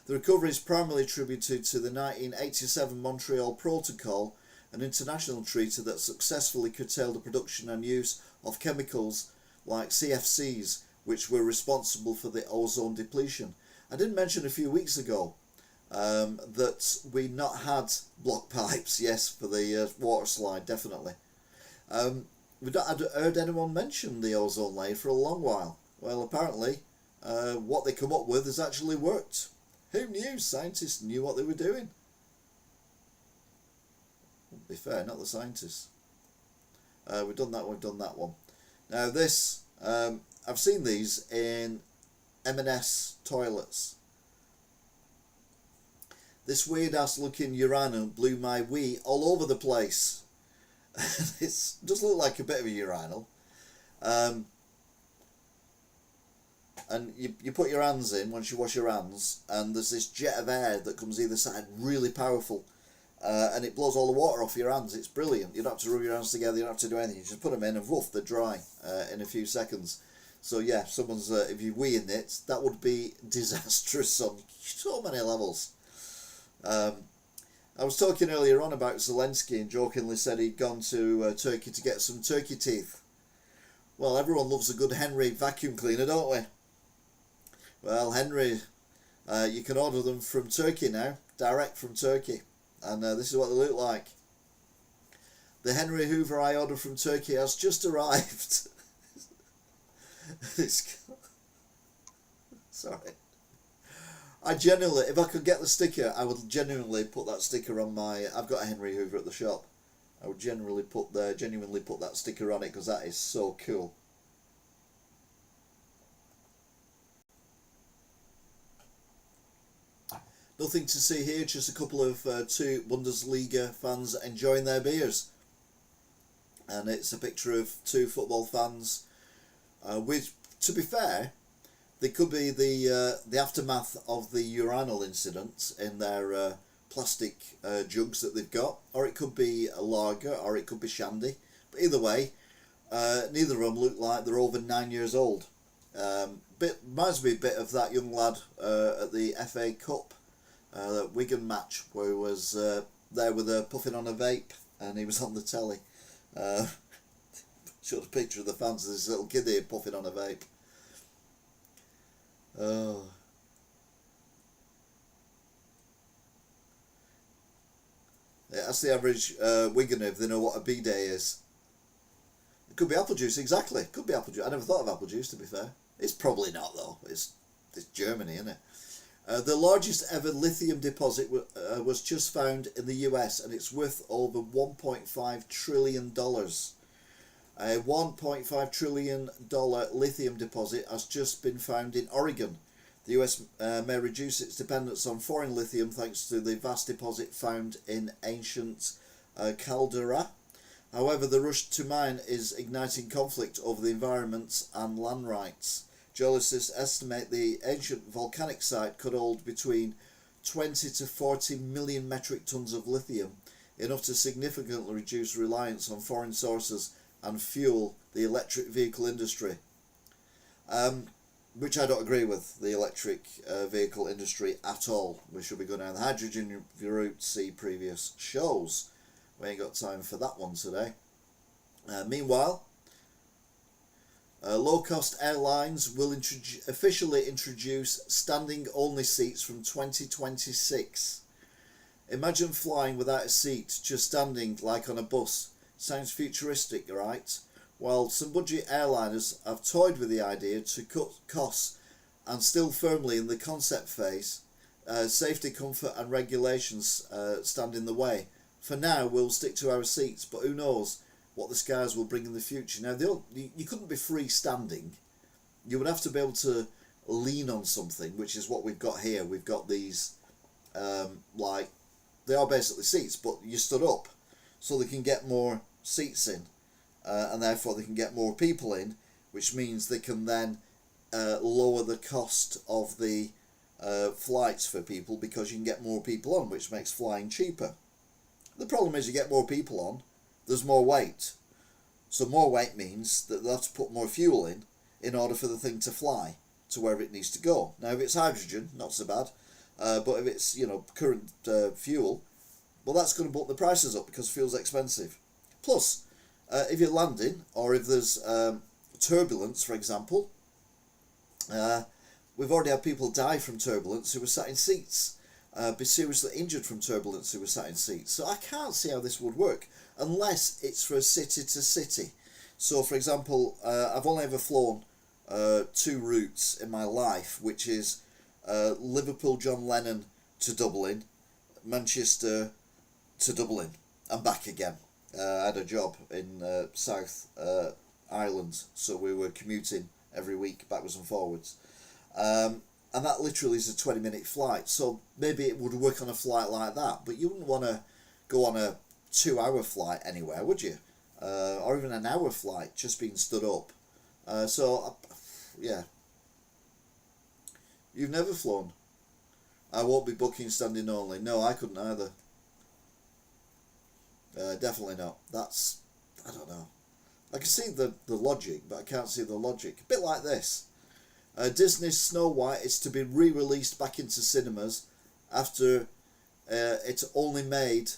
The recovery is primarily attributed to the 1987 Montreal Protocol, an international treaty that successfully curtailed the production and use of chemicals like CFCs, which were responsible for the ozone depletion. I did mention a few weeks ago that we not had block pipes, yes, for the water slide, definitely. We've not heard anyone mention the ozone layer for a long while. Well, apparently, what they come up with has actually worked. Who knew? Scientists knew what they were doing. To be fair, not the scientists. We've done that one. Now this, I've seen these in M&S toilets. This weird ass looking urinal blew my wee all over the place. It does look like a bit of a urinal. And you put your hands in once you wash your hands, and there's this jet of air that comes either side, really powerful, and it blows all the water off your hands. It's brilliant. You don't have to rub your hands together, you don't have to do anything. You just put them in and woof, they're dry in a few seconds. So yeah, if you wee in it, that would be disastrous on so many levels. I was talking earlier on about Zelensky and jokingly said he'd gone to Turkey to get some turkey teeth. Well, everyone loves a good Henry vacuum cleaner, don't we? Well, Henry, you can order them from Turkey now, direct from Turkey, and this is what they look like. The Henry Hoover I ordered from Turkey has just arrived. Sorry. I genuinely, if I could get the sticker, I would genuinely put that sticker on my. I've got a Henry Hoover at the shop. I would genuinely put that sticker on it because that is so cool. Nothing to see here, just a couple of two Bundesliga fans enjoying their beers. And it's a picture of two football fans, which, to be fair, they could be the aftermath of the urinal incident in their plastic jugs that they've got, or it could be a lager, or it could be shandy, either way, neither of them look like they're over 9 years old. Reminds me a bit of that young lad at the FA Cup, that Wigan match, where he was there with puffing on a vape, and he was on the telly. Showed a picture of the fans of this little kid here puffing on a vape. Oh. Yeah, that's the average Wiganer if they know what a B-day is. It could be apple juice, exactly. It could be apple juice. I never thought of apple juice, to be fair. It's probably not, though. It's Germany, isn't it? The largest ever lithium deposit was just found in the US, and it's worth over $1.5 trillion. A $1.5 trillion lithium deposit has just been found in Oregon. The US may reduce its dependence on foreign lithium thanks to the vast deposit found in ancient caldera. However, the rush to mine is igniting conflict over the environment and land rights. Geologists estimate the ancient volcanic site could hold between 20 to 40 million metric tons of lithium, enough to significantly reduce reliance on foreign sources and fuel the electric vehicle industry. Which I don't agree with, the electric vehicle industry at all. We should be going down the hydrogen route, see previous shows. We ain't got time for that one today. Meanwhile, Lowcost airlines will officially introduce standing-only seats from 2026. Imagine flying without a seat, just standing like on a bus. Sounds futuristic, right? Well, some budget airliners have toyed with the idea to cut costs, and still firmly in the concept phase. Safety, comfort and regulations stand in the way. For now, we'll stick to our seats, but who knows what the skies will bring in the future. Now, you couldn't be free standing. You would have to be able to lean on something, which is what we've got here. We've got these, they are basically seats, but you stood up, so they can get more seats in, and therefore they can get more people in, which means they can then lower the cost of the flights for people, because you can get more people on, which makes flying cheaper. The problem is you get more people on, there's more weight. So more weight means that they'll have to put more fuel in order for the thing to fly to wherever it needs to go. Now, if it's hydrogen, not so bad, but if it's current fuel, well, that's going to put the prices up because fuel's expensive. Plus, if you're landing, or if there's turbulence, for example, we've already had people die from turbulence who were sat in seats. Be seriously injured from turbulence who were sat in seats. So I can't see how this would work unless it's for city to city. So, for example, I've only ever flown 2 routes in my life, which is Liverpool John Lennon to Dublin, Manchester to Dublin, and back again. I had a job in South Ireland, so we were commuting every week backwards and forwards. And that literally is a 20-minute flight, so maybe it would work on a flight like that, but you wouldn't want to go on a 2-hour flight anywhere, would you? Or even an hour flight, just being stood up. Yeah. You've never flown? I won't be booking standing only. No, I couldn't either. Definitely not. I don't know. I can see the logic, but I can't see the logic. A bit like this. Disney's Snow White is to be re-released back into cinemas after it only made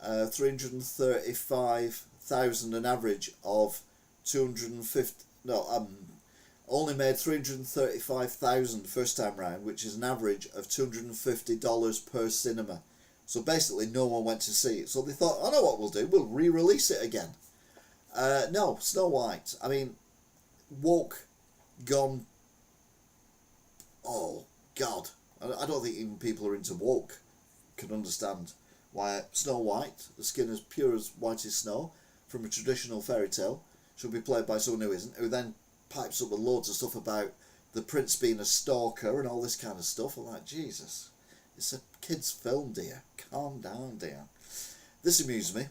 335,000, an average of 250. No, only made 335,000 first time round, which is an average of $250 per cinema. So basically, no one went to see it. So they thought, I know what we'll do. We'll re-release it again. No, Snow White. I mean, woke, gone. Oh, God. I don't think even people who are into woke can understand why Snow White, the skin as pure as white as snow, from a traditional fairy tale, should be played by someone who isn't, who then pipes up with loads of stuff about the prince being a stalker and all this kind of stuff. I'm like, Jesus, it's a kid's film, dear. Calm down, dear. This amused me.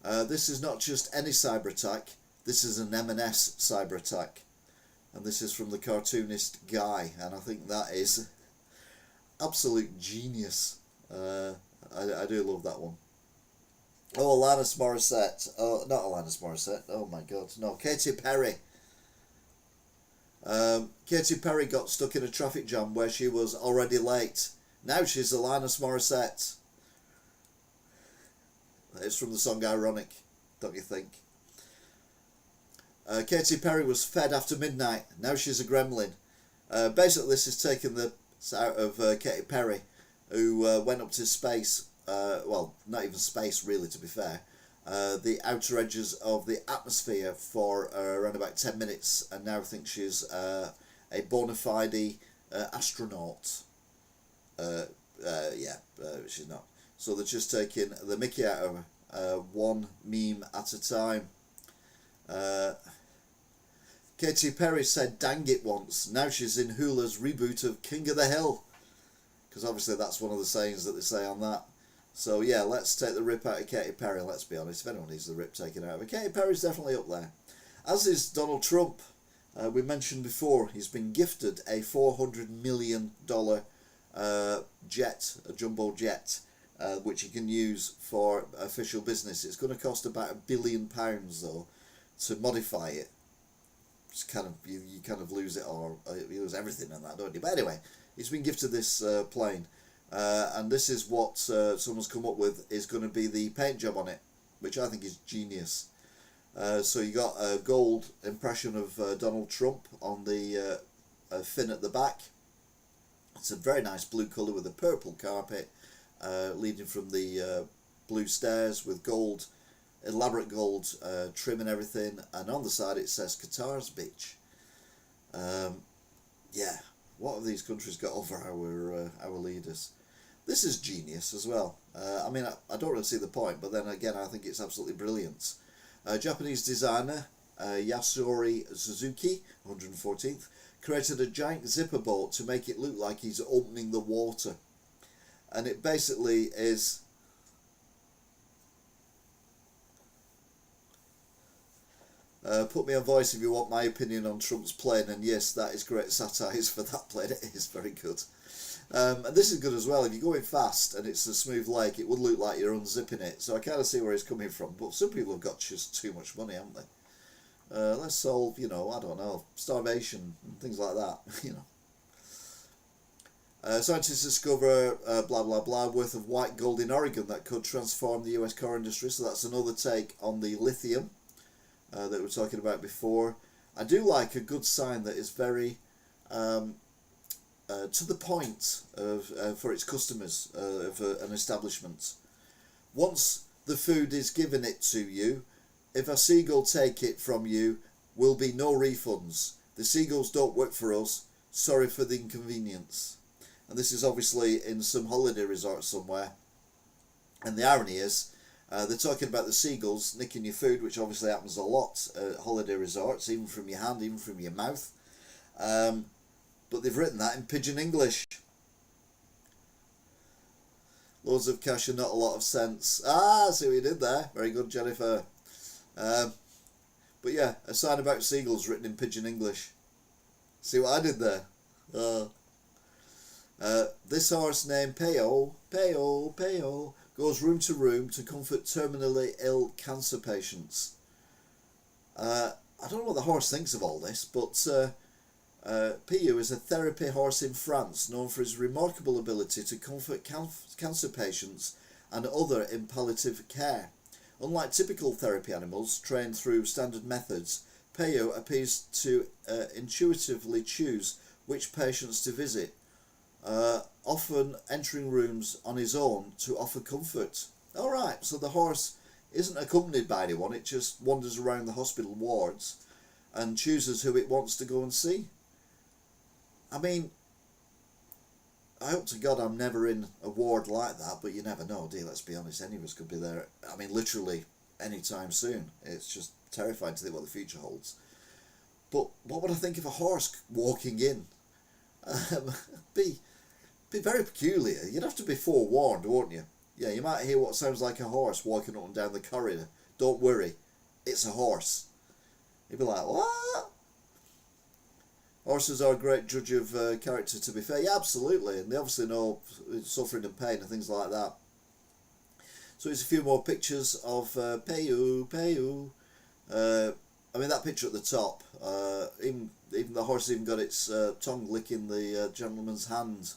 This is not just any cyber attack. This is an M&S cyber attack. And this is from the cartoonist Guy, and I think that is absolute genius. I do love that one. Oh, Alanis Morissette. Oh, not Alanis Morissette. Oh my God, no, Katy Perry. Katy Perry got stuck in a traffic jam where she was already late. Now she's Alanis Morissette. It's from the song Ironic, don't you think? Katy Perry was fed after midnight. Now she's a gremlin. Basically, this is taking the out of Katy Perry, who went up to space. Well, not even space, really, to be fair. The outer edges of the atmosphere for around about 10 minutes, and now thinks she's a bona fide astronaut. She's not. So they're just taking the mickey out of her, one meme at a time. Katy Perry said "dang it" once. Now she's in Hula's reboot of King of the Hill, because obviously that's one of the sayings that they say on that. So yeah, let's take the rip out of Katy Perry. Let's be honest, if anyone needs the rip taken out of her, Katy Perry's definitely up there. As is Donald Trump. We mentioned before, he's been gifted a $400 million jet, a jumbo jet, which he can use for official business. It's going to cost about £1 billion though to modify it. It's kind of you kind of lose it, or you lose everything in that, don't you? But anyway, he's been gifted this plane, and this is what someone's come up with is going to be the paint job on it, which I think is genius. So you got a gold impression of Donald Trump on the fin at the back. It's a very nice blue colour with a purple carpet leading from the blue stairs with gold, elaborate gold trim and everything. And on the side it says Qatar's bitch. Yeah, what have these countries got over our leaders? This is genius as well. I mean, I don't really see the point, but then again, I think it's absolutely brilliant. Japanese designer Yasuri Suzuki, 114th, created a giant zipper boat to make it look like he's opening the water. And it basically is... put me on voice if you want my opinion on Trump's plane, and yes, that is great satire for that plane. It is very good. And this is good as well. If you're going fast and it's a smooth lake, it would look like you're unzipping it. So I kind of see where he's coming from. But some people have got just too much money, haven't they? Let's solve, I don't know, starvation and things like that, Scientists discover blah blah blah worth of white gold in Oregon that could transform the US car industry. So that's another take on the lithium that we were talking about before. I do like a good sign that is very to the point of for its customers of an establishment. Once the food is given it to you, if a seagull take it from you, will be no refunds. The seagulls don't work for us. Sorry for the inconvenience. And this is obviously in some holiday resort somewhere. And the irony is, they're talking about the seagulls nicking your food, which obviously happens a lot at holiday resorts, even from your hand, even from your mouth. But they've written that in pidgin English. Loads of cash and not a lot of sense. Ah, see what you did there. Very good, Jennifer. But yeah, a sign about seagulls written in pidgin English. See what I did there? This horse named Peo goes room to room to comfort terminally ill cancer patients. I don't know what the horse thinks of all this, but Pio is a therapy horse in France known for his remarkable ability to comfort cancer patients and other in palliative care. Unlike typical therapy animals trained through standard methods, Peo appears to intuitively choose which patients to visit, often entering rooms on his own to offer comfort. Alright, so the horse isn't accompanied by anyone, it just wanders around the hospital wards and chooses who it wants to go and see. I mean, I hope to God I'm never in a ward like that, but you never know, do you? Let's be honest, any of us could be there, I mean, literally any time soon. It's just terrifying to think what the future holds. But what would I think of a horse walking in? Be very peculiar. You'd have to be forewarned, wouldn't you? Yeah, you might hear what sounds like a horse walking up and down the corridor. Don't worry, it's a horse. You'd be like, what? Horses are a great judge of character, to be fair. Yeah, absolutely. And they obviously know suffering and pain and things like that. So it's a few more pictures of Peyu, Peyu. I mean, that picture at the top, even the horse even got its tongue licking the gentleman's hand.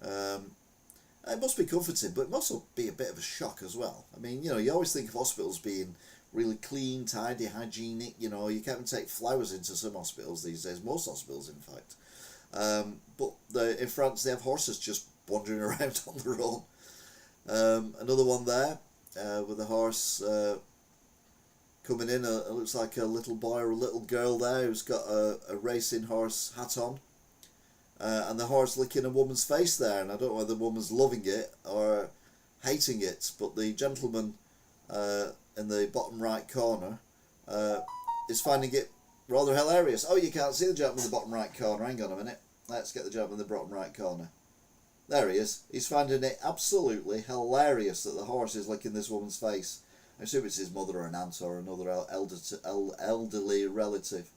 It must be comforting, but it must also be a bit of a shock as well. I mean, you always think of hospitals being really clean, tidy, hygienic. You can't even take flowers into some hospitals these days, most hospitals in fact. But in France they have horses just wandering around on their own. Another one there with a horse coming in. It looks like a little boy or a little girl there who's got a racing horse hat on. And the horse licking a woman's face there, and I don't know whether the woman's loving it or hating it, but the gentleman in the bottom right corner is finding it rather hilarious. Oh, you can't see the gentleman in the bottom right corner. Hang on a minute. Let's get the gentleman in the bottom right corner. There he is. He's finding it absolutely hilarious that the horse is licking this woman's face. I assume it's his mother or an aunt or another elderly relative.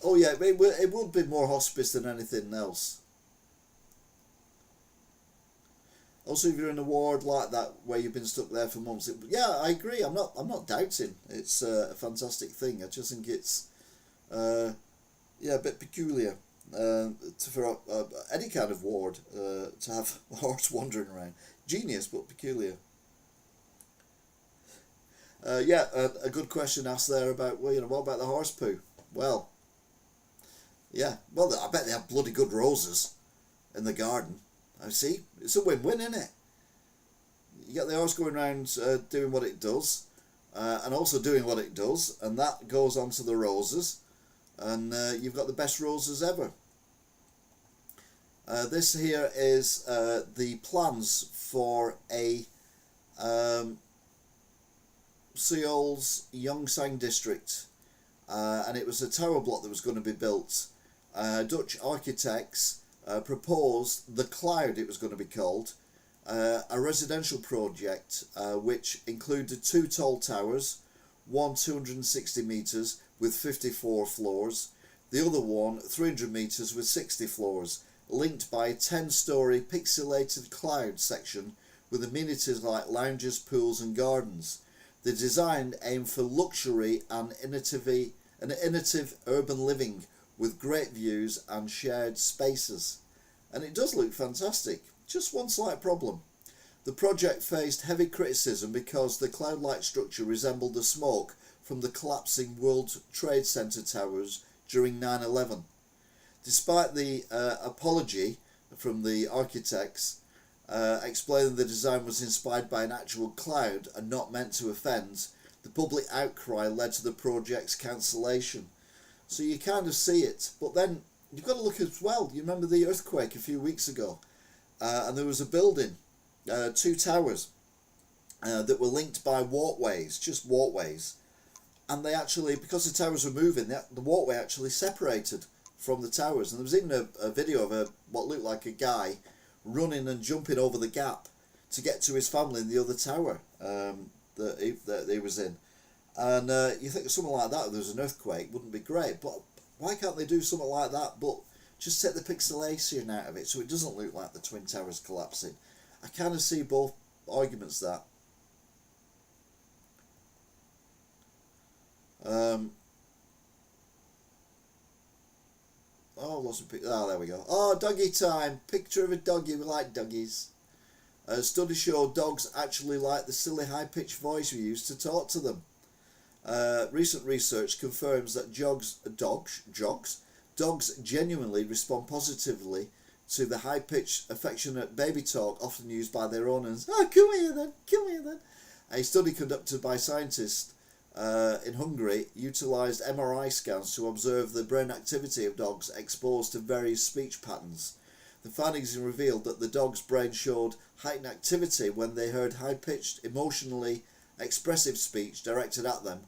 Oh yeah, it would be more hospice than anything else. Also, if you're in a ward like that where you've been stuck there for months, yeah, I agree. I'm not doubting it's a fantastic thing. I just think it's a bit peculiar for any kind of ward to have a horse wandering around. Genius, but peculiar. A good question asked there about what about the horse poo? Well, yeah, well, I bet they have bloody good roses in the garden. I see, it's a win-win, isn't it? You get the horse going around doing what it does, and also doing what it does, and that goes onto the roses, and you've got the best roses ever. This here is the plans for a Seagulls Yongsan district, and it was a tower block that was going to be built. Dutch architects proposed the Cloud, it was going to be called, a residential project which included 2 tall towers, one 260 metres with 54 floors, the other one 300 metres with 60 floors, linked by a 10-storey pixelated cloud section with amenities like lounges, pools and gardens. The design aimed for luxury and innovative urban living with great views and shared spaces. And it does look fantastic. Just one slight problem. The project faced heavy criticism because the cloud-like structure resembled the smoke from the collapsing World Trade Center towers during 9/11. Despite the apology from the architects, explaining the design was inspired by an actual cloud and not meant to offend, the public outcry led to the project's cancellation. So you kind of see it, but then you've got to look as well. You remember the earthquake a few weeks ago, and there was a building, 2 towers, that were linked by walkways, just walkways, and they actually, because the towers were moving, the walkway actually separated from the towers, and there was even a video of what looked like a guy running and jumping over the gap to get to his family in the other tower that he was in. And you think something like that, if there was an earthquake, wouldn't be great, but why can't they do something like that, but just take the pixelation out of it so it doesn't look like the Twin Towers collapsing? I kind of see both arguments there. There we go. Oh, doggy time. Picture of a doggy. We like doggies. Studies show dogs actually like the silly high-pitched voice we use to talk to them. Recent research confirms that dogs genuinely respond positively to the high-pitched, affectionate baby talk often used by their owners. Oh, come here then, come here then. A study conducted by scientists in Hungary utilised MRI scans to observe the brain activity of dogs exposed to various speech patterns. The findings revealed that the dog's brain showed heightened activity when they heard high-pitched, emotionally expressive speech directed at them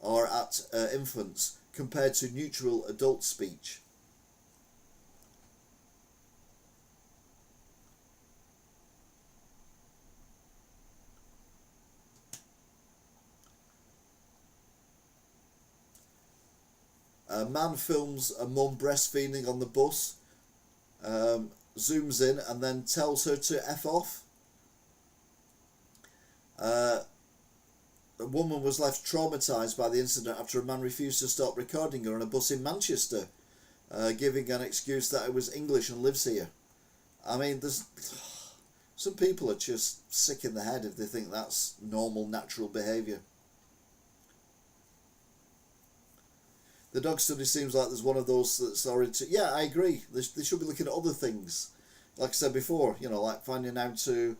or at infants compared to neutral adult speech. A man films a mum breastfeeding on the bus. zooms in and then tells her to F off. A woman was left traumatised by the incident after a man refused to stop recording her on a bus in Manchester, giving an excuse that it was English and lives here. I mean, there's some people are just sick in the head if they think that's normal, natural behaviour. The dog study seems like there's one of those that's already... Yeah, I agree. They should be looking at other things. Like I said before, like finding out to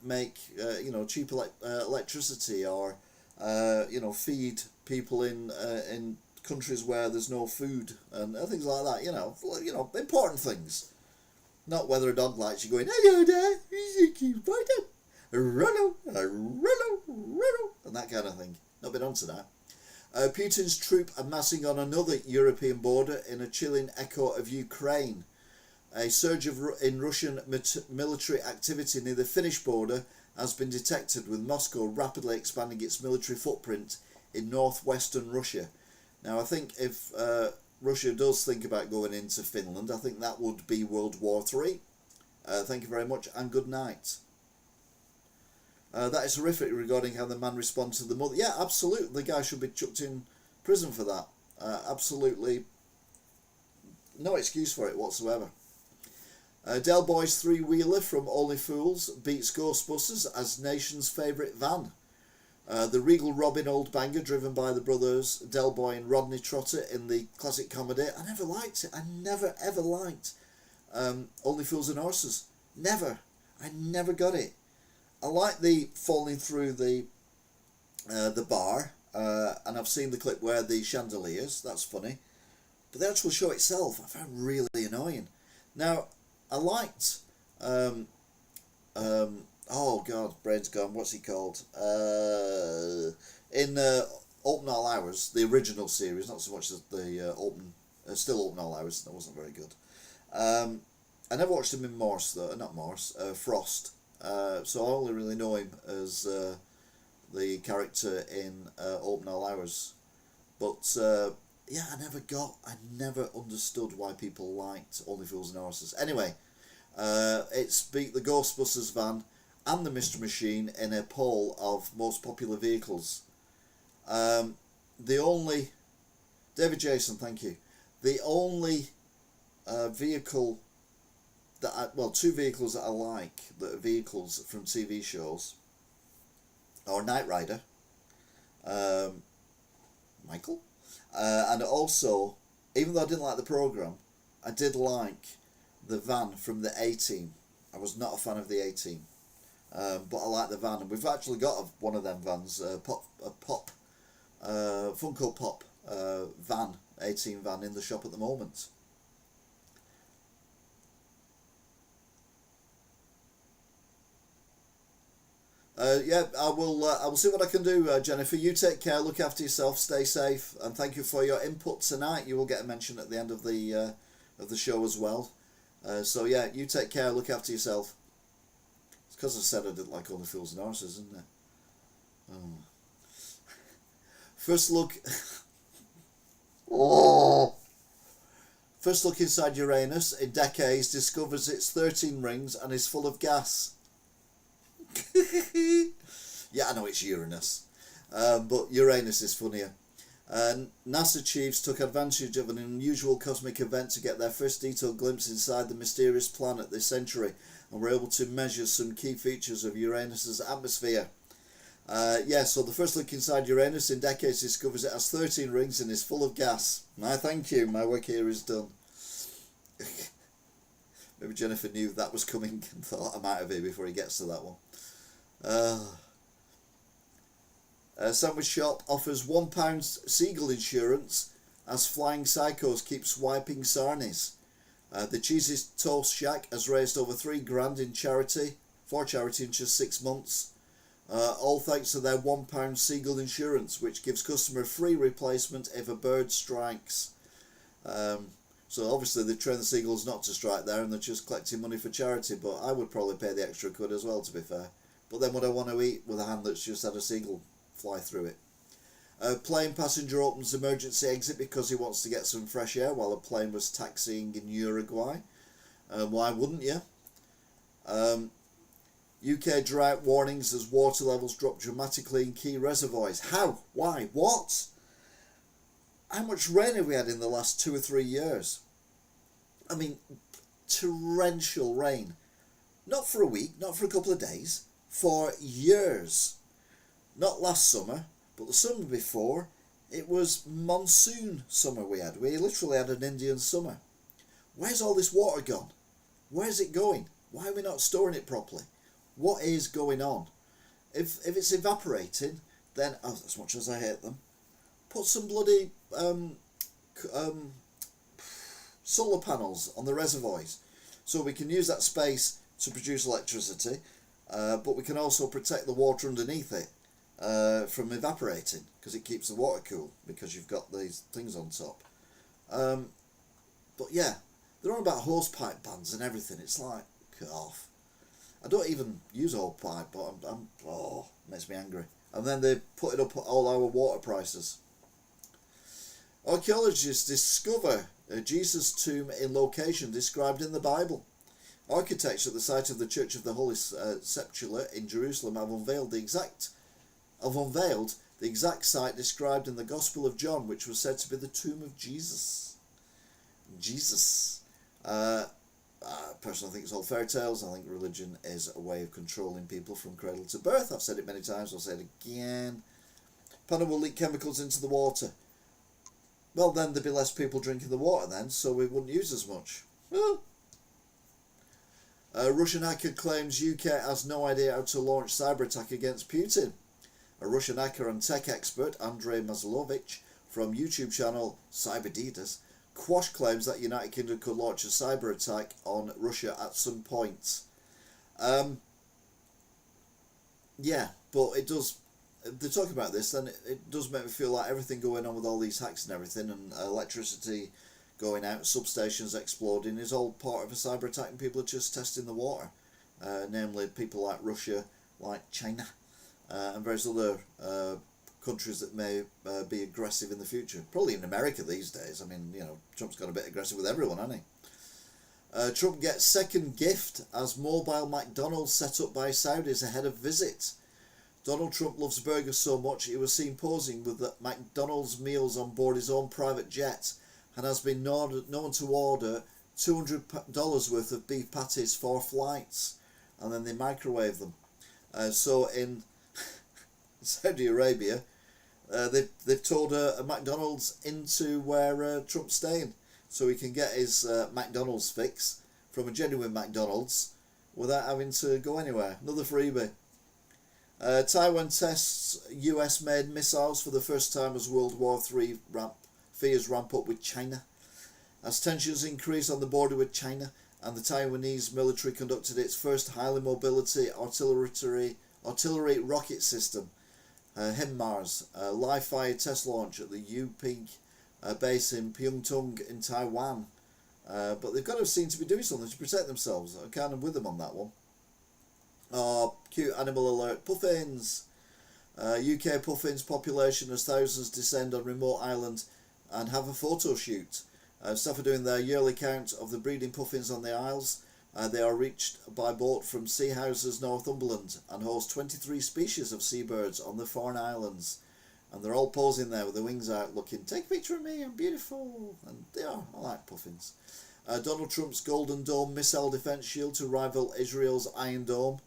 make, cheap electricity, or, feed people in countries where there's no food and things like that. Important things. Not whether a dog likes you going, hello there, Rollo, and that kind of thing. Not been onto that. Putin's troop amassing on another European border in a chilling echo of Ukraine. A surge in Russian military activity near the Finnish border has been detected, with Moscow rapidly expanding its military footprint in northwestern Russia. Now, I think if Russia does think about going into Finland, I think that would be World War III. Thank you very much and good night. That is horrific regarding how the man responded to the mother. Yeah, absolutely. The guy should be chucked in prison for that. Absolutely no excuse for it whatsoever. Del Boy's three-wheeler from Only Fools beats Ghostbusters as nation's favourite van. The regal Robin old banger driven by the brothers Del Boy and Rodney Trotter in the classic comedy. I never liked it. I never ever liked Only Fools and Horses. Never. I never got it. I like the falling through the bar, and I've seen the clip where the chandeliers. That's funny, but the actual show itself I found really annoying. Now I liked, oh god, brain's gone. What's he called? In Open All Hours, the original series, not so much as the still Open All Hours. That wasn't very good. I never watched him in Morse though. Not Morse. Frost. So I only really know him as the character in Open All Hours. But yeah, I never understood why people liked Only Fools and Horses. Anyway, it's beat the Ghostbusters van and the Mystery Machine in a poll of most popular vehicles. The only... David Jason, thank you. The only vehicle... two vehicles that I like that are vehicles from TV shows are Knight Rider, Michael, and also, even though I didn't like the programme, I did like the van from the A-Team. I was not a fan of the A-Team, but I like the van, and we've actually got one of them vans, Funko Pop van, A-Team van in the shop at the moment. Yeah, I will see what I can do, Jennifer. You take care, look after yourself, stay safe, and thank you for your input tonight. You will get a mention at the end of the show as well. So yeah, you take care, look after yourself. It's because I said I didn't like Only Fools and Horses, isn't it? Oh. First look. Oh. First look inside Uranus in decades discovers its 13 rings and is full of gas. Yeah, I know it's Uranus, but Uranus is funnier. NASA chiefs took advantage of an unusual cosmic event to get their first detailed glimpse inside the mysterious planet this century, and were able to measure some key features of Uranus's atmosphere. So the first look inside Uranus in decades discovers it has 13 rings and is full of gas. Thank you, my work here is done. Maybe Jennifer knew that was coming and thought I'm out of here before he gets to that one. Sandwich shop offers £1 Seagull insurance as flying psychos keep swiping sarnies. The Cheesy's Toast Shack has raised over £3,000 for charity in just 6 months. All thanks to their £1 Seagull insurance, which gives customer a free replacement if a bird strikes. So obviously they train the seagulls not to strike there, and they're just collecting money for charity, but I would probably pay the extra quid as well, to be fair. But then would I want to eat with a hand that's just had a seagull fly through it? Plane passenger opens emergency exit because he wants to get some fresh air while a plane was taxiing in Uruguay. Why wouldn't you? UK drought warnings as water levels drop dramatically in key reservoirs. How? Why? What? How much rain have we had in the last 2 or 3 years? I mean, torrential rain. Not for a week, not for a couple of days, for years. Not last summer, but the summer before, it was monsoon summer we had. We literally had an Indian summer. Where's all this water gone? Where's it going? Why are we not storing it properly? What is going on? If it's evaporating, then, as much as I hate them, put some bloody solar panels on the reservoirs so we can use that space to produce electricity, but we can also protect the water underneath it from evaporating, because it keeps the water cool, because you've got these things on top. But yeah, they're on about hosepipe bans and everything. It's like, cut off. I don't even use hosepipe, but it makes me angry. And then they put it up all our water prices. Archaeologists discover a Jesus tomb in location described in the Bible. Architects at the site of the Church of the Holy Sepulchre in Jerusalem have unveiled the exact site described in the Gospel of John, which was said to be the tomb of Jesus. Personally, I think it's all fairy tales. I think religion is a way of controlling people from cradle to birth. I've said it many times, I'll say it again. Panel will leak chemicals into the water. Well, then there'd be less people drinking the water then, so we wouldn't use as much. Russian hacker claims UK has no idea how to launch cyber attack against Putin. A Russian hacker and tech expert, Andrei Mazlovich, from YouTube channel Cyberdidas, quashed claims that United Kingdom could launch a cyber attack on Russia at some point. Yeah, but it does. They're talking about this, then it does make me feel like everything going on with all these hacks and everything, and electricity going out, substations exploding, is all part of a cyber attack, and people are just testing the water. Namely, people like Russia, like China, and various other countries that may be aggressive in the future. Probably in America these days. I mean, you know, Trump's got a bit aggressive with everyone, hasn't he? Trump gets second gift as mobile McDonald's set up by Saudis ahead of visit. Donald Trump loves burgers so much he was seen posing with the McDonald's meals on board his own private jet, and has been known to order $200 worth of beef patties for flights, and then they microwave them. So in Saudi Arabia, they've towed a McDonald's into where Trump's staying, so he can get his McDonald's fix from a genuine McDonald's without having to go anywhere. Another freebie. Taiwan tests US-made missiles for the first time as World War III fears ramp up with China. As tensions increase on the border with China, and the Taiwanese military conducted its first highly mobility artillery rocket system, HIMARS, live-fire test launch at the Yuping base in Pyeongtaek in Taiwan. But they've got to seem to be doing something to protect themselves. I'm kind of with them on that one. Oh, cute animal alert. Puffins. UK puffins population as thousands descend on remote island and have a photo shoot. Staff are doing their yearly count of the breeding puffins on the Isles. They are reached by boat from Sea Houses, Northumberland, and host 23 species of seabirds on the foreign islands. And they're all posing there with their wings out looking, take a picture of me, I'm beautiful. And they are. I like puffins. Donald Trump's Golden Dome missile defence shield to rival Israel's Iron Dome.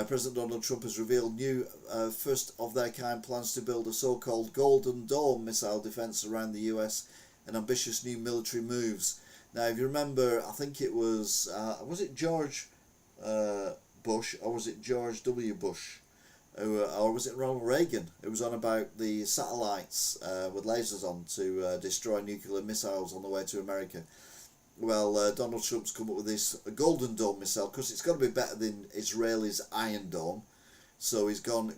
President Donald Trump has revealed new first-of-their-kind plans to build a so-called Golden Dome missile defence around the US and ambitious new military moves. Now, if you remember, I think it was it George Bush, or was it George W. Bush, or was it Ronald Reagan, who was on about the satellites with lasers on to destroy nuclear missiles on the way to America. Well, Donald Trump's come up with this Golden Dome missile, because it's got to be better than Israeli's Iron Dome. So he's calling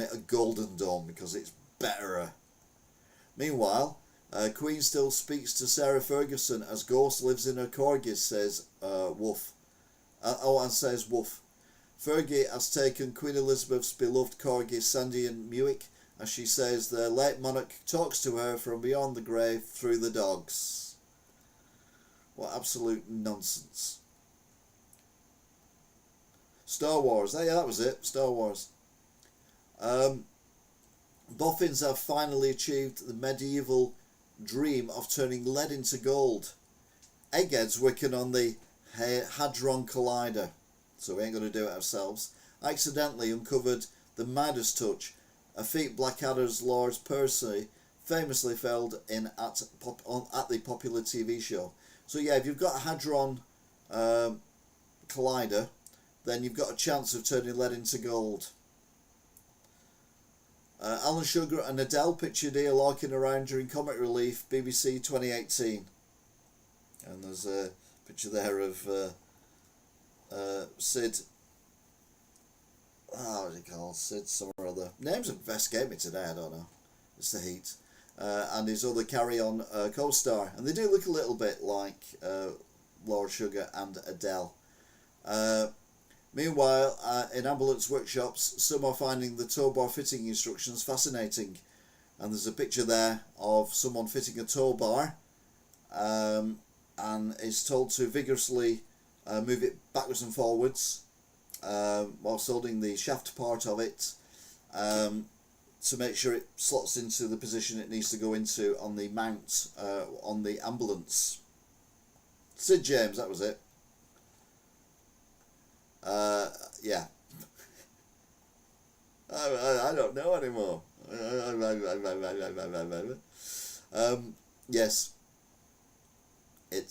it a Golden Dome because it's betterer. Meanwhile, Queen still speaks to Sarah Ferguson as Ghost lives in her corgis, says Woof. And says Woof. Fergie has taken Queen Elizabeth's beloved corgis Sandy and Muick, as she says the late monarch talks to her from beyond the grave through the dogs. What absolute nonsense. Star Wars. Yeah, that was it. Star Wars. Boffins have finally achieved the medieval dream of turning lead into gold. Eggheads working on the Hadron Collider, so we ain't going to do it ourselves. Accidentally uncovered the Midas touch, a feat Blackadder's Lord Percy famously failed in at the popular TV show. So yeah, if you've got a Hadron Collider, then you've got a chance of turning lead into gold. Alan Sugar and Adele pictured here larking around during comic relief, BBC 2018. And there's a picture there of Sid. What is it called? Sid somewhere or other. Names have escaped me today, I don't know. It's the heat. And his other carry-on co-star. And they do look a little bit like Lord Sugar and Adele. Meanwhile, in ambulance workshops, some are finding the tow bar fitting instructions fascinating. And there's a picture there of someone fitting a tow bar and is told to vigorously move it backwards and forwards whilst holding the shaft part of it to make sure it slots into the position it needs to go into on the mount on the ambulance. Sid James, that was it. Yeah. I don't know anymore. Yes. It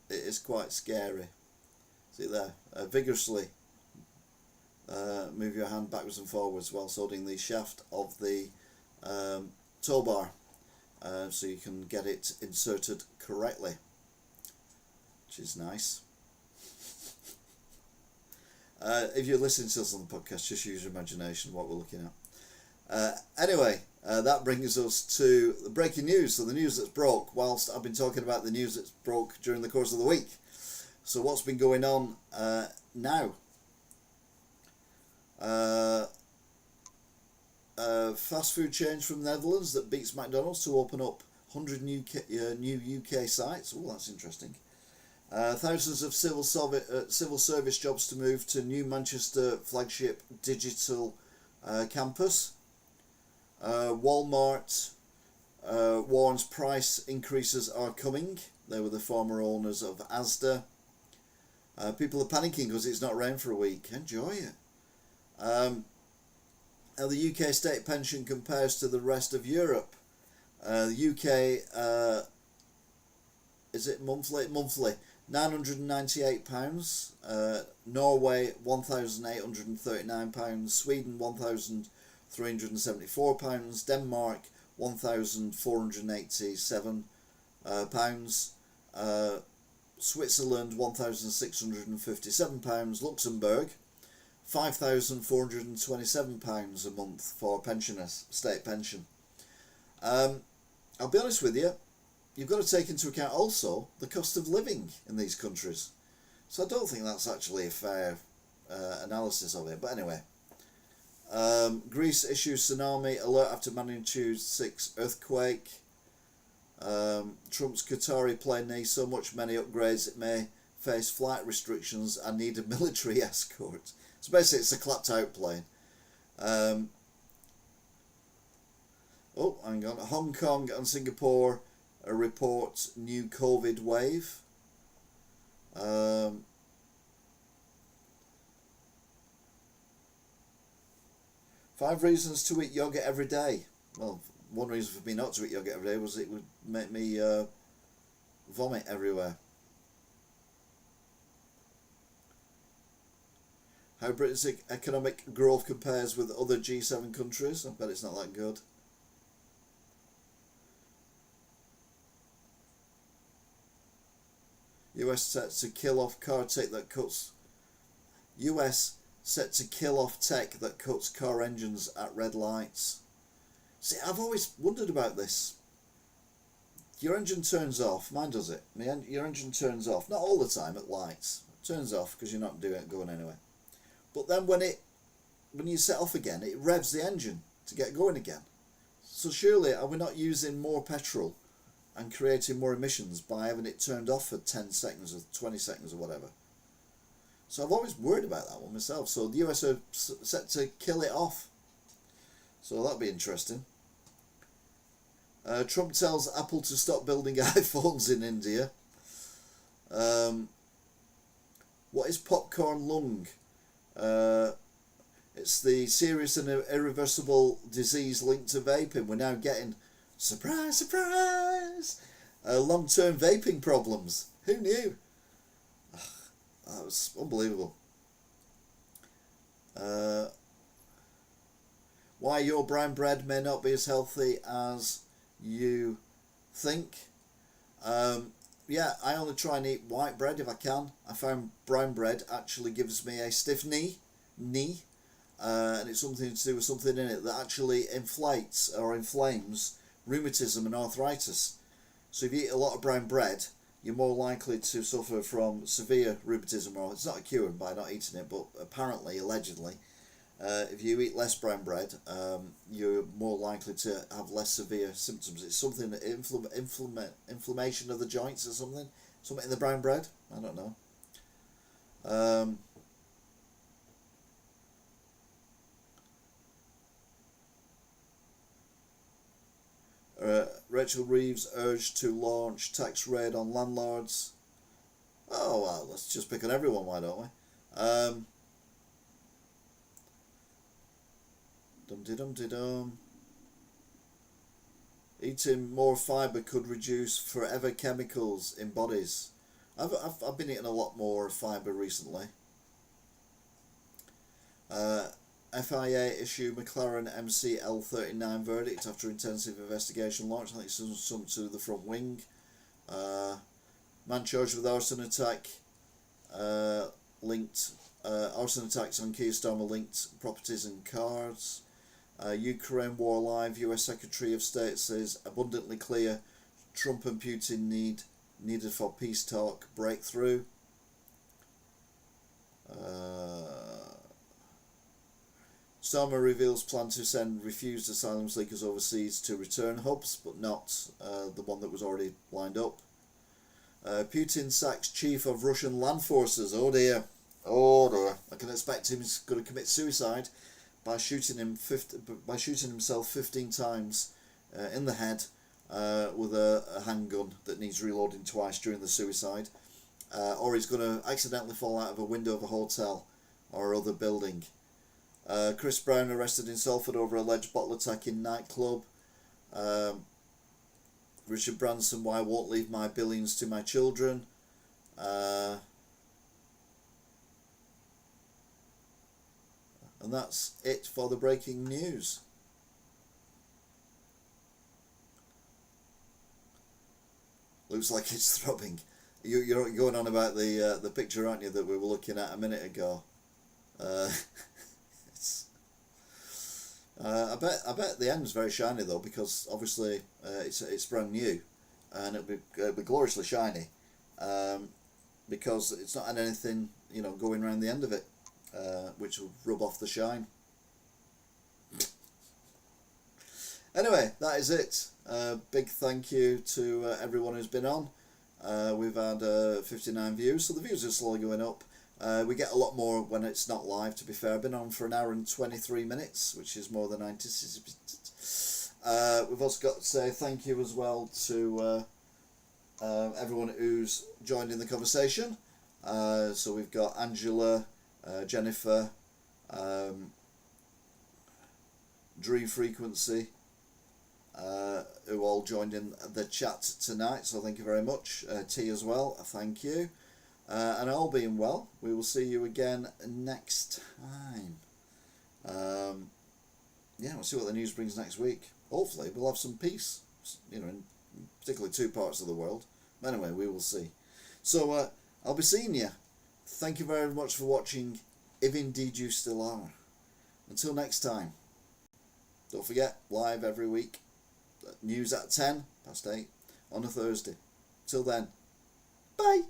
is quite scary. See there? Vigorously move your hand backwards and forwards whilst holding the shaft of the tow bar so you can get it inserted correctly, which is nice. If you're listening to us on the podcast, just use your imagination what we're looking at. Anyway, that brings us to the breaking news, so the news that's broke whilst I've been talking about the news that's broke during the course of the week. So what's been going on now? Fast food chain from the Netherlands that beats McDonald's to open up 100 new UK sites. Oh, that's interesting. Thousands of civil service jobs to move to new Manchester flagship digital campus. Walmart warns price increases are coming. They were the former owners of Asda. People are panicking because it's not rained for a week. Enjoy it. How the UK state pension compares to the rest of Europe. The UK, is it monthly? Monthly. £998, Norway £1,839, Sweden £1,374, Denmark £1,487, Switzerland £1,657, Luxembourg £5,427 a month for pensioners, state pension. I'll be honest with you, you've got to take into account also the cost of living in these countries. So I don't think that's actually a fair analysis of it. But anyway, Greece issues tsunami alert after magnitude 6 earthquake. Trump's Qatari plane needs so much many upgrades it may face flight restrictions and need a military escort. So basically it's a clapped out plane. Oh, hang on. Hong Kong and Singapore report new COVID wave. 5 reasons to eat yogurt every day. Well, one reason for me not to eat yogurt every day was it would make me vomit everywhere. How Britain's economic growth compares with other G7 countries. I bet it's not that good. US set to kill off car tech that cuts. US set to kill off tech that cuts car engines at red lights. See, I've always wondered about this. Your engine turns off. Mine does it. Your engine turns off. Not all the time at lights. It turns off because you're not going anywhere. But then when you set off again, it revs the engine to get going again. So surely are we not using more petrol and creating more emissions by having it turned off for 10 seconds or 20 seconds or whatever? So I've always worried about that one myself. So the US are set to kill it off. So that'll be interesting. Trump tells Apple to stop building iPhones in India. What is popcorn lung? It's the serious and irreversible disease linked to vaping. We're now getting, surprise, surprise, long-term vaping problems. Who knew? That was unbelievable. Why your brown bread may not be as healthy as you think. Yeah, I only try and eat white bread if I can. I found brown bread actually gives me a stiff knee, and it's something to do with something in it that actually inflates or inflames rheumatism and arthritis. So if you eat a lot of brown bread, you're more likely to suffer from severe rheumatism, or it's not a cure by not eating it, but apparently, allegedly, if you eat less brown bread, you're more likely to have less severe symptoms. It's something, inflammation of the joints or something in the brown bread. I don't know. Rachel Reeves urged to launch tax raid on landlords. Oh well, let's just pick on everyone, why don't we? Dum-de-dum-de-dum. Eating more fibre could reduce forever chemicals in bodies. I've been eating a lot more fibre recently. FIA issue McLaren MCL39 verdict after intensive investigation launched. I think some to the front wing. Man charged with arson attack. Arson attacks on Keystone linked properties and cars. Ukraine war live. US Secretary of State says abundantly clear Trump and Putin needed for peace talk breakthrough. Starmer reveals plan to send refused asylum seekers overseas to return hubs, but not the one that was already lined up. Putin sacks chief of Russian land forces. Oh dear. Oh dear. I can expect him is going to commit suicide by shooting himself 15 times in the head with a handgun that needs reloading twice during the suicide, or he's going to accidentally fall out of a window of a hotel or other building. Chris Brown arrested in Salford over alleged bottle attack in nightclub. Richard Branson, why I won't leave my billions to my children. And that's it for the breaking news. Looks like it's throbbing. You're going on about the picture, aren't you, that we were looking at a minute ago? I bet the end's very shiny though, because obviously it's brand new, and it'll be gloriously shiny, because it's not had anything going around the end of it, which will rub off the shine. Anyway, that is it. Big thank you to everyone who's been on. We've had 59 views, so the views are slowly going up. We get a lot more when it's not live, to be fair. I've been on for an hour and 23 minutes, which is more than I anticipated. We've also got to say thank you as well to everyone who's joined in the conversation. So we've got Angela, Jennifer, Dream Frequency, who all joined in the chat tonight, so thank you very much. T as well, thank you. And all being well, we will see you again next time. We'll see what the news brings next week. Hopefully we'll have some peace, in particularly two parts of the world. But anyway, we will see. So I'll be seeing you. Thank you very much for watching, if indeed you still are. Until next time, don't forget, live every week, news at 10 past 8 on a Thursday. Till then, bye.